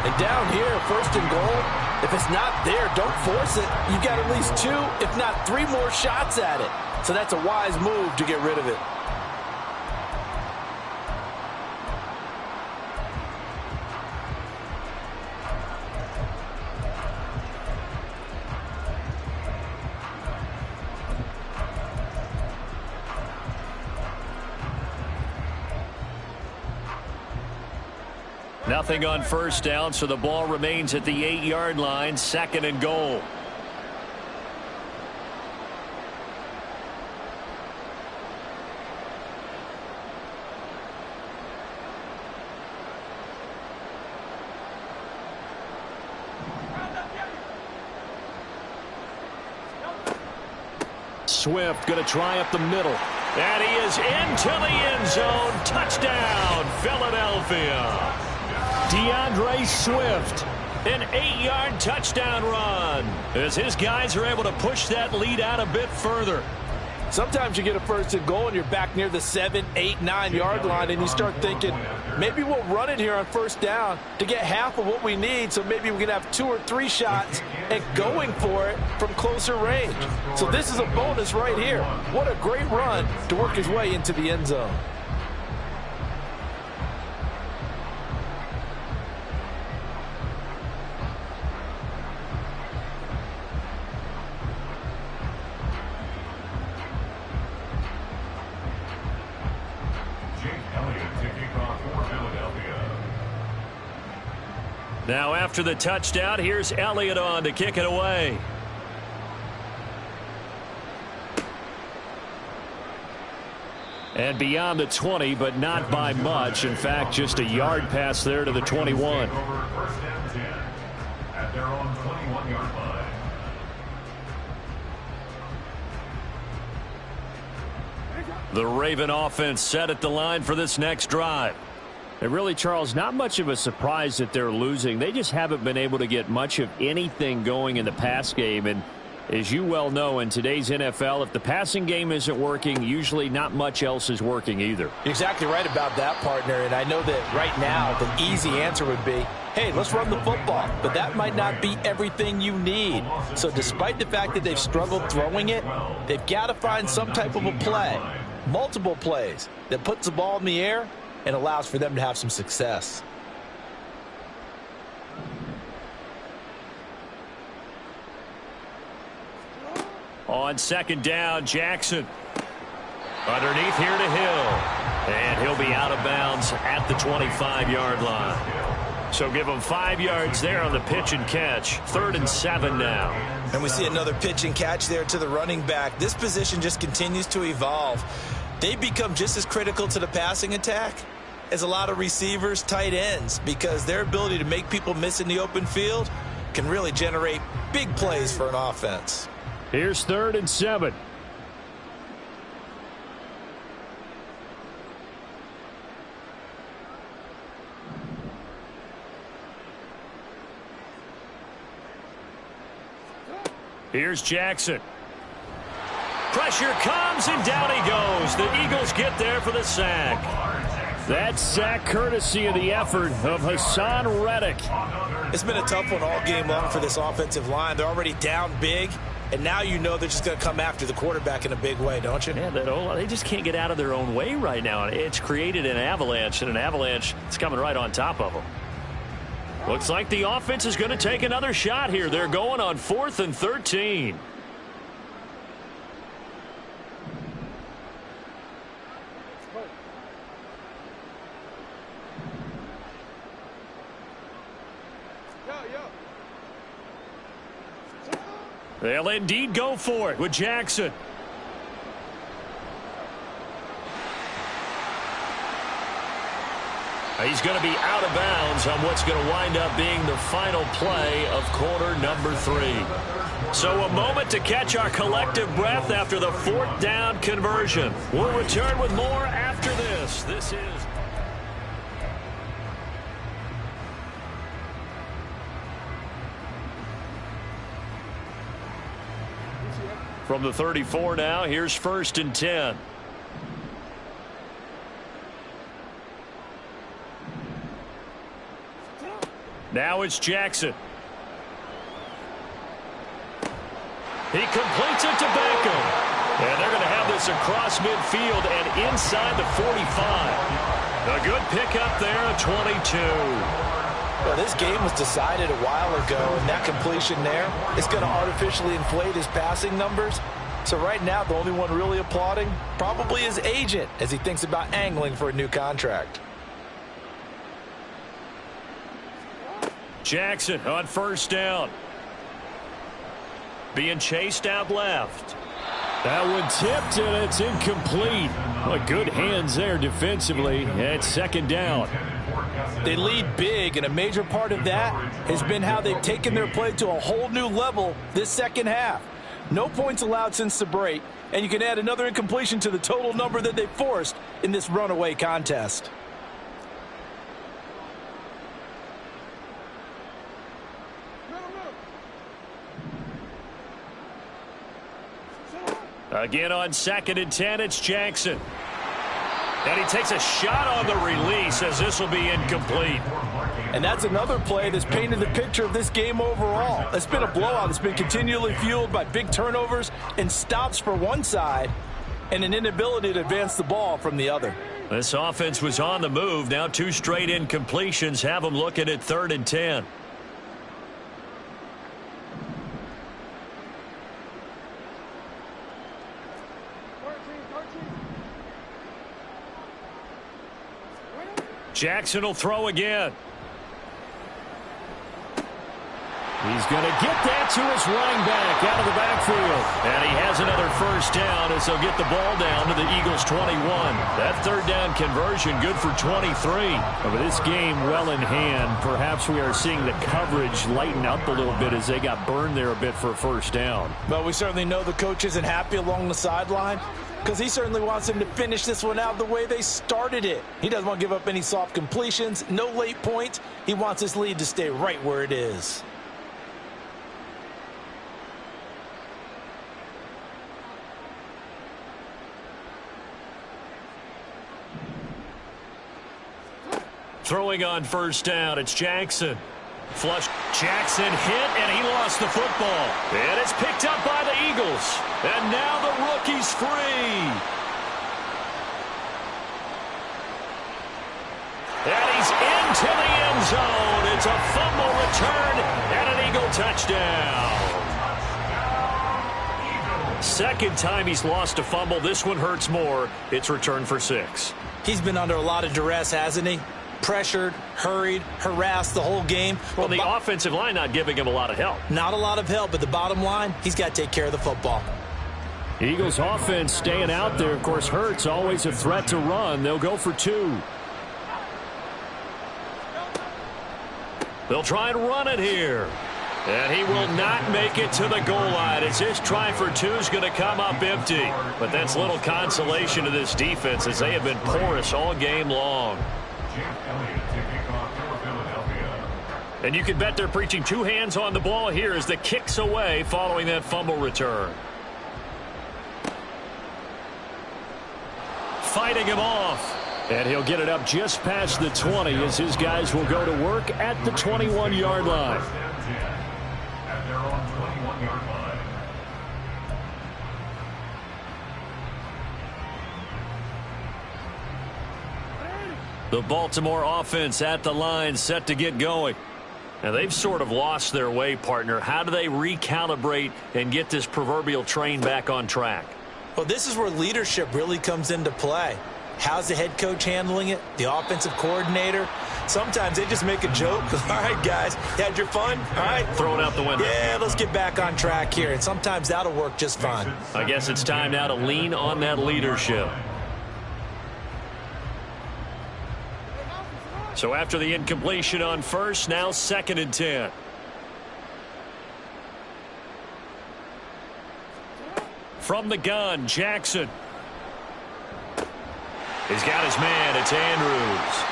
F: And down here, 1st and goal, if it's not there, don't force it. You've got at least 2, if not 3 more shots at it. So that's a wise move to get rid of it.
A: Nothing on 1st down, so the ball remains at the 8-yard line, 2nd and goal.
G: Swift going to try up the middle.
A: And he is into the end zone. Touchdown, Philadelphia.
G: DeAndre Swift.
A: An 8-yard touchdown run as his guys are able to push that lead out a bit further.
F: Sometimes you get a 1st and goal and you're back near the 7, 8, 9-yard line and you start thinking, maybe we'll run it here on 1st down to get half of what we need, so maybe we can have 2 or 3 shots and going for it from closer range. So this is a bonus right here. What a great run to work his way into the end zone.
A: Now after the touchdown, here's Elliott on to kick it away. And beyond the 20, but not by much. In fact, just a yard pass there to the 21.
B: First and 10 at their own 21-yard line.
A: The Raven offense set at the line for this next drive.
G: And really, Charles, not much of a surprise that they're losing. They just haven't been able to get much of anything going in the pass game. And as you well know, in today's NFL, if the passing game isn't working, usually not much else is working either.
F: You're exactly right about that, partner. And I know that right now the easy answer would be, hey, let's run the football. But that might not be everything you need. So despite the fact that they've struggled throwing it, they've got to find some type of a play, multiple plays, that puts the ball in the air and allows for them to have some success.
A: On 2nd down, Jackson. Underneath here to Hill. And he'll be out of bounds at the 25-yard line. So give him 5 yards there on the pitch and catch. 3rd and 7 now.
C: And we see another pitch and catch there to the running back. This position just continues to evolve. They become just as critical to the passing attack as a lot of receivers, tight ends, because their ability to make people miss in the open field can really generate big plays for an offense.
G: Here's 3rd and 7.
A: Here's Jackson. Pressure comes, and down he goes. The Eagles get there for the sack.
G: That sack courtesy of the effort of Haason Reddick.
C: It's been a tough one all game long for this offensive line. They're already down big, and now you know they're just going to come after the quarterback in a big way, don't you?
A: Yeah, they just can't get out of their own way right now. It's created an avalanche, and an avalanche is coming right on top of them. Looks like the offense is going to take another shot here. They're going on 4th and 13. They'll indeed go for it with Jackson. He's going to be out of bounds on what's going to wind up being the final play of quarter number 3. So a moment to catch our collective breath after the 4th down conversion. We'll return with more after this. This is... From the 34 now, here's 1st and 10. Now it's Jackson. He completes it to Beckham. And they're going to have this across midfield and inside the 45. A good pickup there at 22.
C: Well, this game was decided a while ago, and that completion there is going to artificially inflate his passing numbers. So right now, the only one really applauding probably his agent as he thinks about angling for a new contract.
A: Jackson on 1st down. Being chased out left.
G: That one tipped, and it's incomplete. Well, good hands there defensively at 2nd down.
F: They lead big, and a major part of that has been how they've taken their play to a whole new level this second half. No points allowed since the break, and you can add another incompletion to the total number that they forced in this runaway contest.
A: Again on 2nd and 10, it's Jackson. And he takes a shot on the release as this will be incomplete.
F: And that's another play that's painted the picture of this game overall. It's been a blowout. It's been continually fueled by big turnovers and stops for one side and an inability to advance the ball from the other.
A: This offense was on the move. Now 2 straight incompletions have them looking at 3rd and 10. Jackson will throw again.
G: He's going to get that to his running back out of the backfield.
A: And he has another 1st down as they'll get the ball down to the Eagles' 21. That 3rd down conversion good for 23.
G: With this game well in hand, perhaps we are seeing the coverage lighten up a little bit as they got burned there a bit for a 1st down.
F: But we certainly know the coach isn't happy along the sideline because he certainly wants them to finish this one out the way they started it. He doesn't want to give up any soft completions, no late points. He wants his lead to stay right where it is.
A: Throwing on 1st down, it's Jackson. Flush. Jackson hit, and he lost the football. And it's picked up by the Eagles. And now the rookie's free. And he's into the end zone. It's a fumble return and an Eagle touchdown. 2nd time he's lost a fumble. This one hurts more. It's returned for 6.
F: He's been under a lot of duress, hasn't he? Pressured, hurried, harassed the whole game.
A: Well, the offensive line not giving him a lot of help.
F: Not a lot of help, but the bottom line, he's got to take care of the football.
G: Eagles offense staying out there. Of course, Hurts always a threat to run. They'll go for 2.
A: They'll try and run it here. And he will not make it to the goal line as his try for 2 is going to come up empty. But that's little consolation to this defense as they have been porous all game long.
G: And you can bet they're preaching two hands on the ball here as the kick's away following that fumble return. Fighting him off. And he'll get it up just past the 20 as his guys will go to work at the 21-yard line.
B: At their own 21-yard line.
G: The Baltimore offense at the line, set to get going. Now, they've sort of lost their way, partner. How do they recalibrate and get this proverbial train back on track?
C: Well, this is where leadership really comes into play. How's the head coach handling it? The offensive coordinator? Sometimes they just make a joke. All right, guys, you had your fun? All right.
G: Throw it out the window.
C: Yeah, let's get back on track here. And sometimes that'll work just fine.
G: I guess it's time now to lean on that leadership. So after the incompletion on first, now 2nd and 10. From the gun, Jackson. He's got his man. It's Andrews.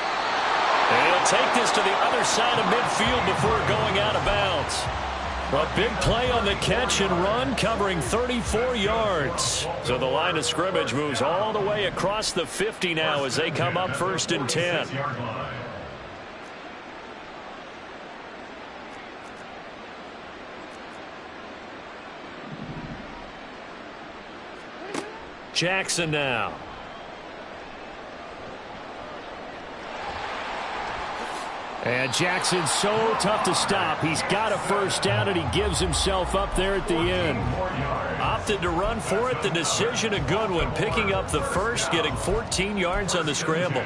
G: And he'll take this to the other side of midfield before going out of bounds. A big play on the catch and run, covering 34 yards. So the line of scrimmage moves all the way across the 50 now as they come up 1st and 10. Jackson now. And Jackson's so tough to stop. He's got a first down, and he gives himself up there at the end. Opted to run for it. The decision a good one. Picking up the first, getting 14 yards on the scramble.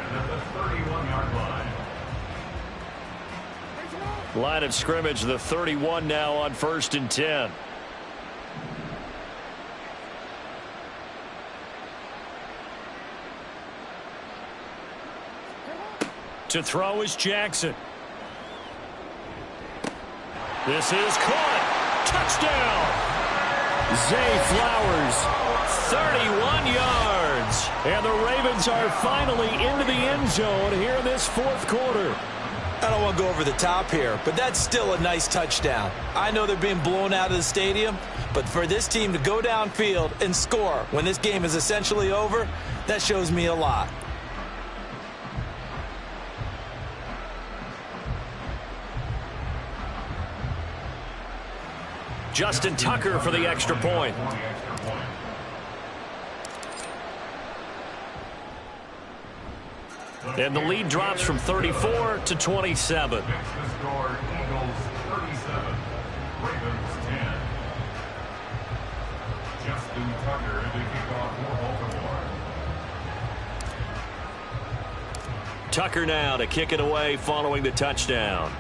G: Line of scrimmage, the 31 now on 1st and 10. To throw is Jackson. This is caught. Touchdown. Zay Flowers, 31 yards. And the Ravens are finally into the end zone here in this 4th quarter.
C: I don't want to go over the top here, but that's still a nice touchdown. I know they're being blown out of the stadium, but for this team to go downfield and score when this game is essentially over, that shows me a lot.
G: Justin Tucker for the extra point. And the lead drops from 34 to 27.
B: Next to score, Eagles 37, Ravens 10. Justin Tucker to kick off for Baltimore.
G: Tucker now to kick it away following the touchdown.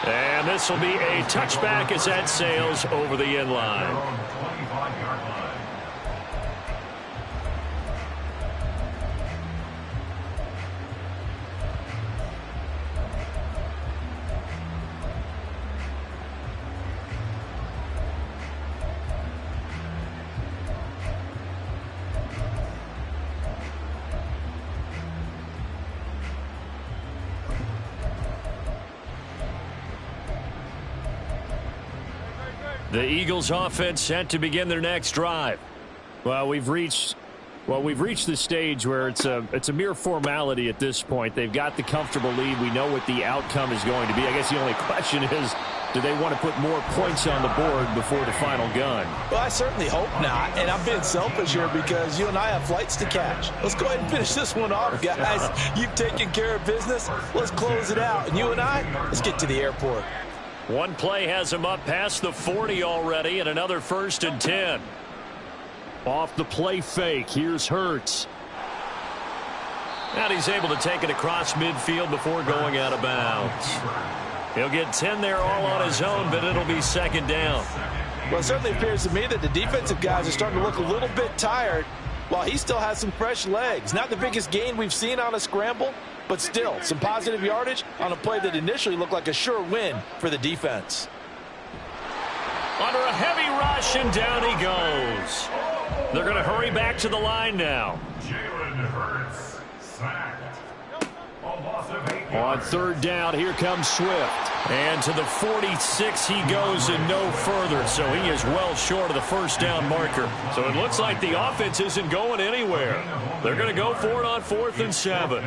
G: And this will be a touchback as that sails over the end line.
B: 25-yard line.
G: The Eagles offense set to begin their next drive.
A: Well, we've reached the stage where it's a mere formality at this point. They've got the comfortable lead. We know what the outcome is going to be. I guess the only question is, do they want to put more points on the board before the final gun?
C: Well, I certainly hope not, and I'm being selfish here because you and I have flights to catch. Let's go ahead and finish this one off, guys. You've taken care of business. Let's close it out, and you and I, let's get to the airport.
G: One play has him up past the 40 already, and another 1st and 10.
A: Off the play fake, here's Hurts.
G: And he's able to take it across midfield before going out of bounds. He'll get 10 there all on his own, but it'll be 2nd down.
C: Well, it certainly appears to me that the defensive guys are starting to look a little bit tired while he still has some fresh legs. Not the biggest gain we've seen on a scramble, but still some positive yardage on a play that initially looked like a sure win for the defense.
G: Under a heavy rush, and down he goes. They're going to hurry back to the line now.
B: Jalen Hurts sacked.
G: On third down, here comes Swift. And to the 46 he goes and no further. So he is well short of the first down marker. So it looks like the offense isn't going anywhere. They're going to go for it on 4th and 7.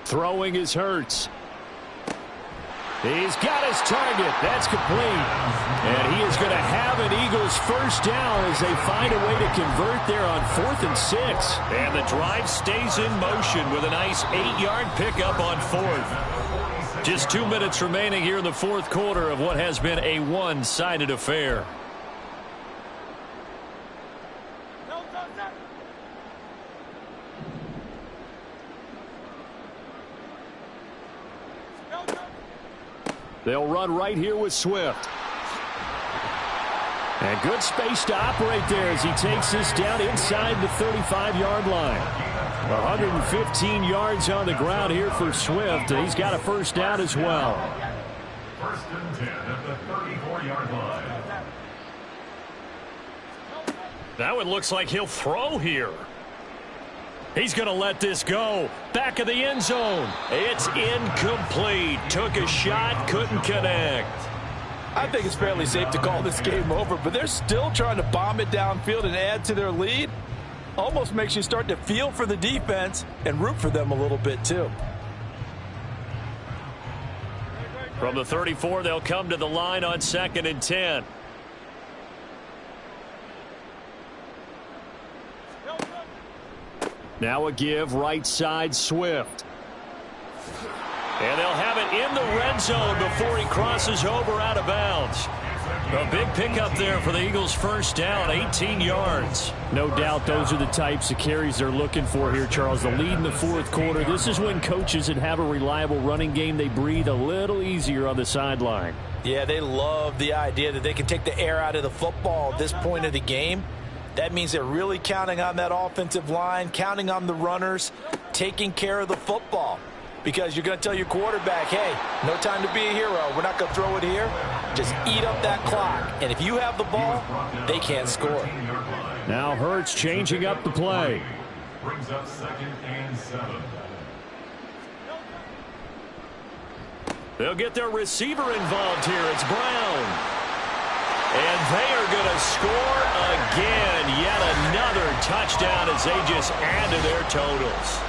G: Throwing is Hurts. He's got his target. That's complete. And he is going to have an Eagles first down as they find a way to convert there on 4th and 6. And the drive stays in motion with a nice 8-yard pickup on 4th. Just 2 minutes remaining here in the 4th quarter of what has been a one-sided affair. They'll run right here with Swift. And good space to operate there as he takes this down inside the 35-yard line. 115 yards on the ground here for Swift, and he's got a first down as well.
B: 1st and 10 at the 34-yard line.
G: Now it looks like he'll throw here. He's going to let this go. Back of the end zone. It's incomplete. Took a shot, couldn't connect.
F: I think it's fairly safe to call this game over, but they're still trying to bomb it downfield and add to their lead. Almost makes you start to feel for the defense and root for them a little bit too.
G: From the 34, they'll come to the line on 2nd and 10. Now a give right side Swift. And they'll have it in the red zone before he crosses over out of bounds. A big pickup there for the Eagles first down, 18 yards. No doubt those are the types of carries they're looking for here, Charles. The lead in the 4th quarter. This is when coaches that have a reliable running game, they breathe a little easier on the sideline.
C: Yeah, they love the idea that they can take the air out of the football at this point of the game. That means they're really counting on that offensive line, counting on the runners, taking care of the football. Because you're going to tell your quarterback, hey, no time to be a hero. We're not going to throw it here. Just eat up that clock. And if you have the ball, they can't score.
G: Now Hurts changing up the play.
B: Brings up 2nd and 7.
G: They'll get their receiver involved here. It's Brown. And they are going to score again. Yet another touchdown as they just add to their totals.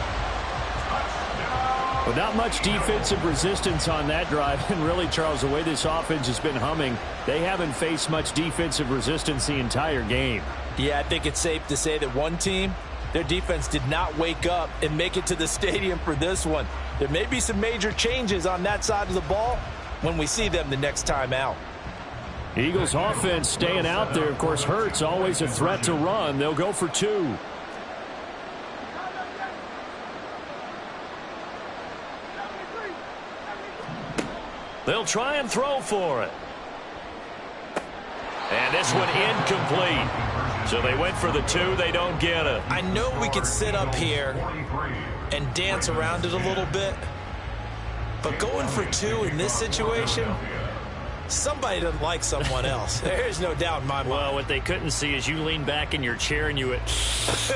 G: But not much defensive resistance on that drive. And really, Charles, the way this offense has been humming, they haven't faced much defensive resistance the entire game.
C: Yeah, I think it's safe to say that one team, their defense did not wake up and make it to the stadium for this one. There may be some major changes on that side of the ball when we see them the next time out.
G: Eagles offense staying out there. Of course, Hurts always a threat to run. They'll go for 2. They'll try and throw for it. And this one incomplete. So they went for the 2. They don't get it.
C: I know we could sit up here and dance around it a little bit, but going for 2 in this situation, somebody doesn't like someone else. There's no doubt in my mind.
G: Well, what they couldn't see is you lean back in your chair and you went,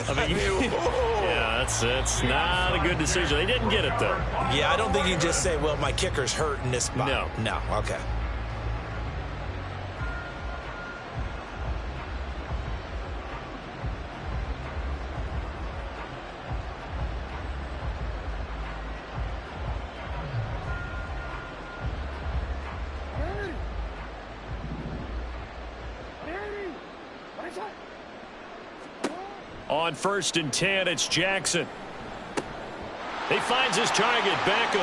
G: yeah, that's not a good decision. They didn't get it, though.
C: Yeah, I don't think you can just say, well, my kicker's hurt in this spot. No, okay.
G: On 1st and 10, it's Jackson. He finds his target, Beckham.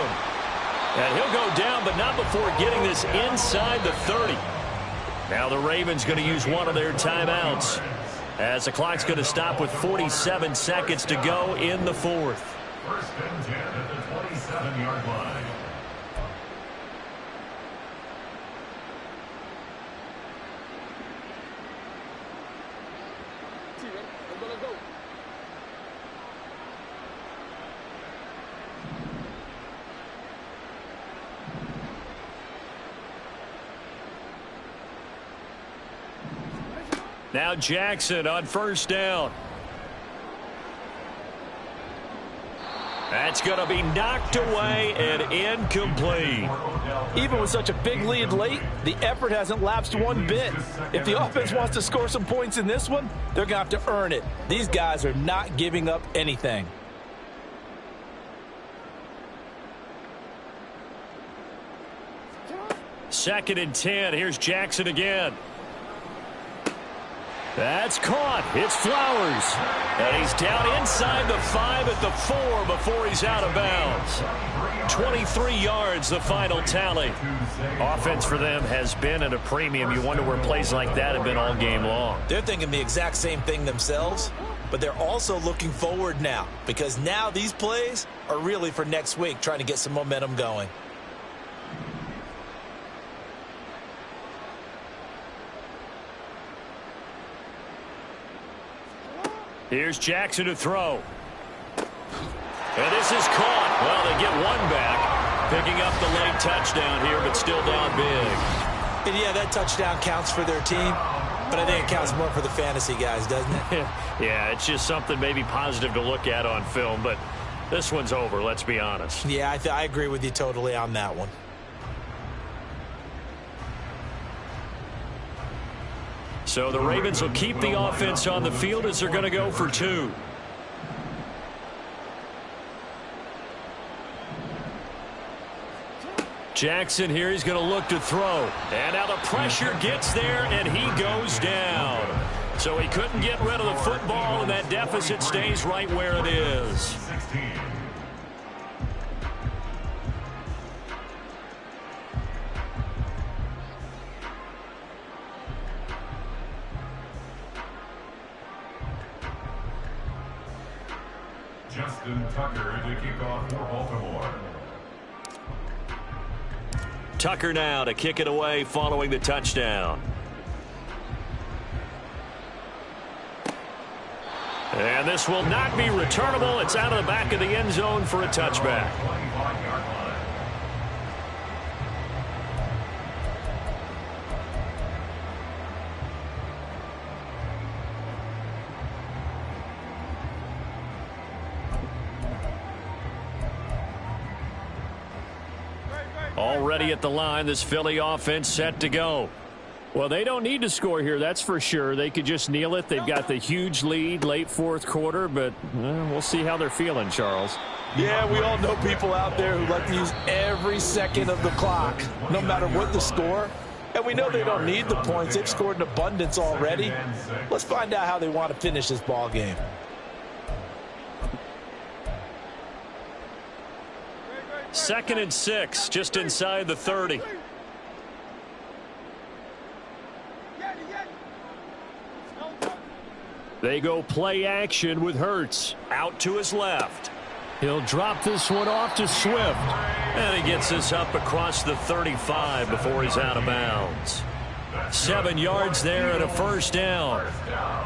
G: And he'll go down, but not before getting this inside the 30. Now the Ravens going to use one of their timeouts, as the clock's going to stop with 47 seconds to go in the 4th.
B: 1st and 10 at the 27-yard line.
G: Now Jackson on 1st down.
A: That's going to be knocked away and incomplete.
F: Even with such a big lead late, the effort hasn't lapsed one bit. If the offense wants to score some points in this one, they're going to have to earn it. These guys are not giving up anything.
A: Second and 10. Here's Jackson again. That's caught. It's Flowers. And he's down inside the 5 at the 4 before he's out of bounds. 23 yards, the final tally.
G: Offense for them has been at a premium. You wonder where plays like that have been all game long.
C: They're thinking the exact same thing themselves, but they're also looking forward now, because now these plays are really for next week, trying to get some momentum going.
A: Here's Jackson to throw. And this is caught. Well, they get one back. Picking up the late touchdown here, but still down big.
C: And yeah, that touchdown counts for their team, but I think it counts more for the fantasy guys, doesn't it?
A: Yeah, it's just something maybe positive to look at on film, but this one's over, let's be honest.
C: Yeah, I agree with you totally on that one.
A: So the Ravens will keep the offense on the field as they're going to go for 2. Jackson here, he's going to look to throw. And now the pressure gets there, and he goes down. So he couldn't get rid of the football, and that deficit stays right where it is.
B: 16. Justin Tucker to kick off for Baltimore.
A: Tucker now to kick it away following the touchdown. And this will not be returnable. It's out of the back of the end zone for a touchback.
B: 25-yard line.
A: Already at the line, this Philly offense set to go.
G: Well, they don't need to score here, that's for sure. They could just kneel it. They've got the huge lead late fourth quarter, but we'll see how they're feeling, Charles.
F: Yeah, we all know people out there who like to use every second of the clock, no matter what the score. And we know they don't need the points. They've scored in abundance already. Let's find out how they want to finish this ball game.
A: Second and 6, just inside the 30.
G: They go play action with Hurts.
A: Out to his left.
G: He'll drop this one off to Swift.
A: And he gets this up across the 35 before he's out of bounds. 7 yards there and a first down.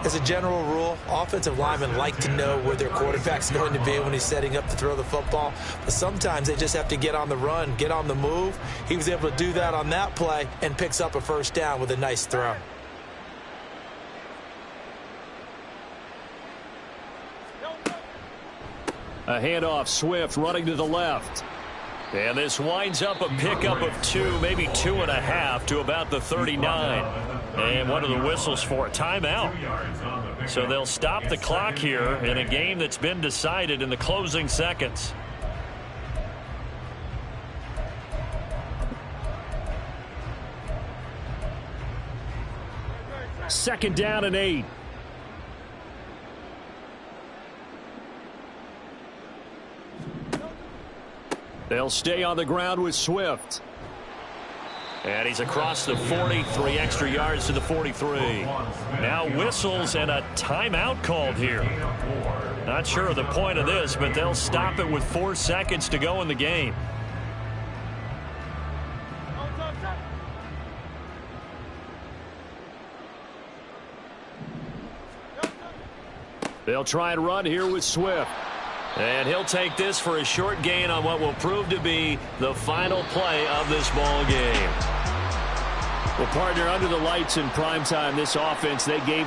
C: As a general rule, offensive linemen like to know where their quarterback's going to be when he's setting up to throw the football. But sometimes they just have to get on the run, get on the move. He was able to do that on that play and picks up a first down with a nice throw.
G: A handoff, Swift running to the left.
A: And this winds up a pickup of 2, maybe 2.5 to about the 39. And what are the whistles for? Timeout. So they'll stop the clock here in a game that's been decided in the closing seconds.
G: Second down and 8. They'll stay on the ground with Swift.
A: And he's across the 40, 3 extra yards to the 43. Now whistles and a timeout called here. Not sure of the point of this, but they'll stop it with 4 seconds to go in the game.
G: They'll try and run here with Swift.
A: And he'll take this for a short gain on what will prove to be the final play of this ball game.
G: Well, partner, under the lights in primetime, this offense, they gave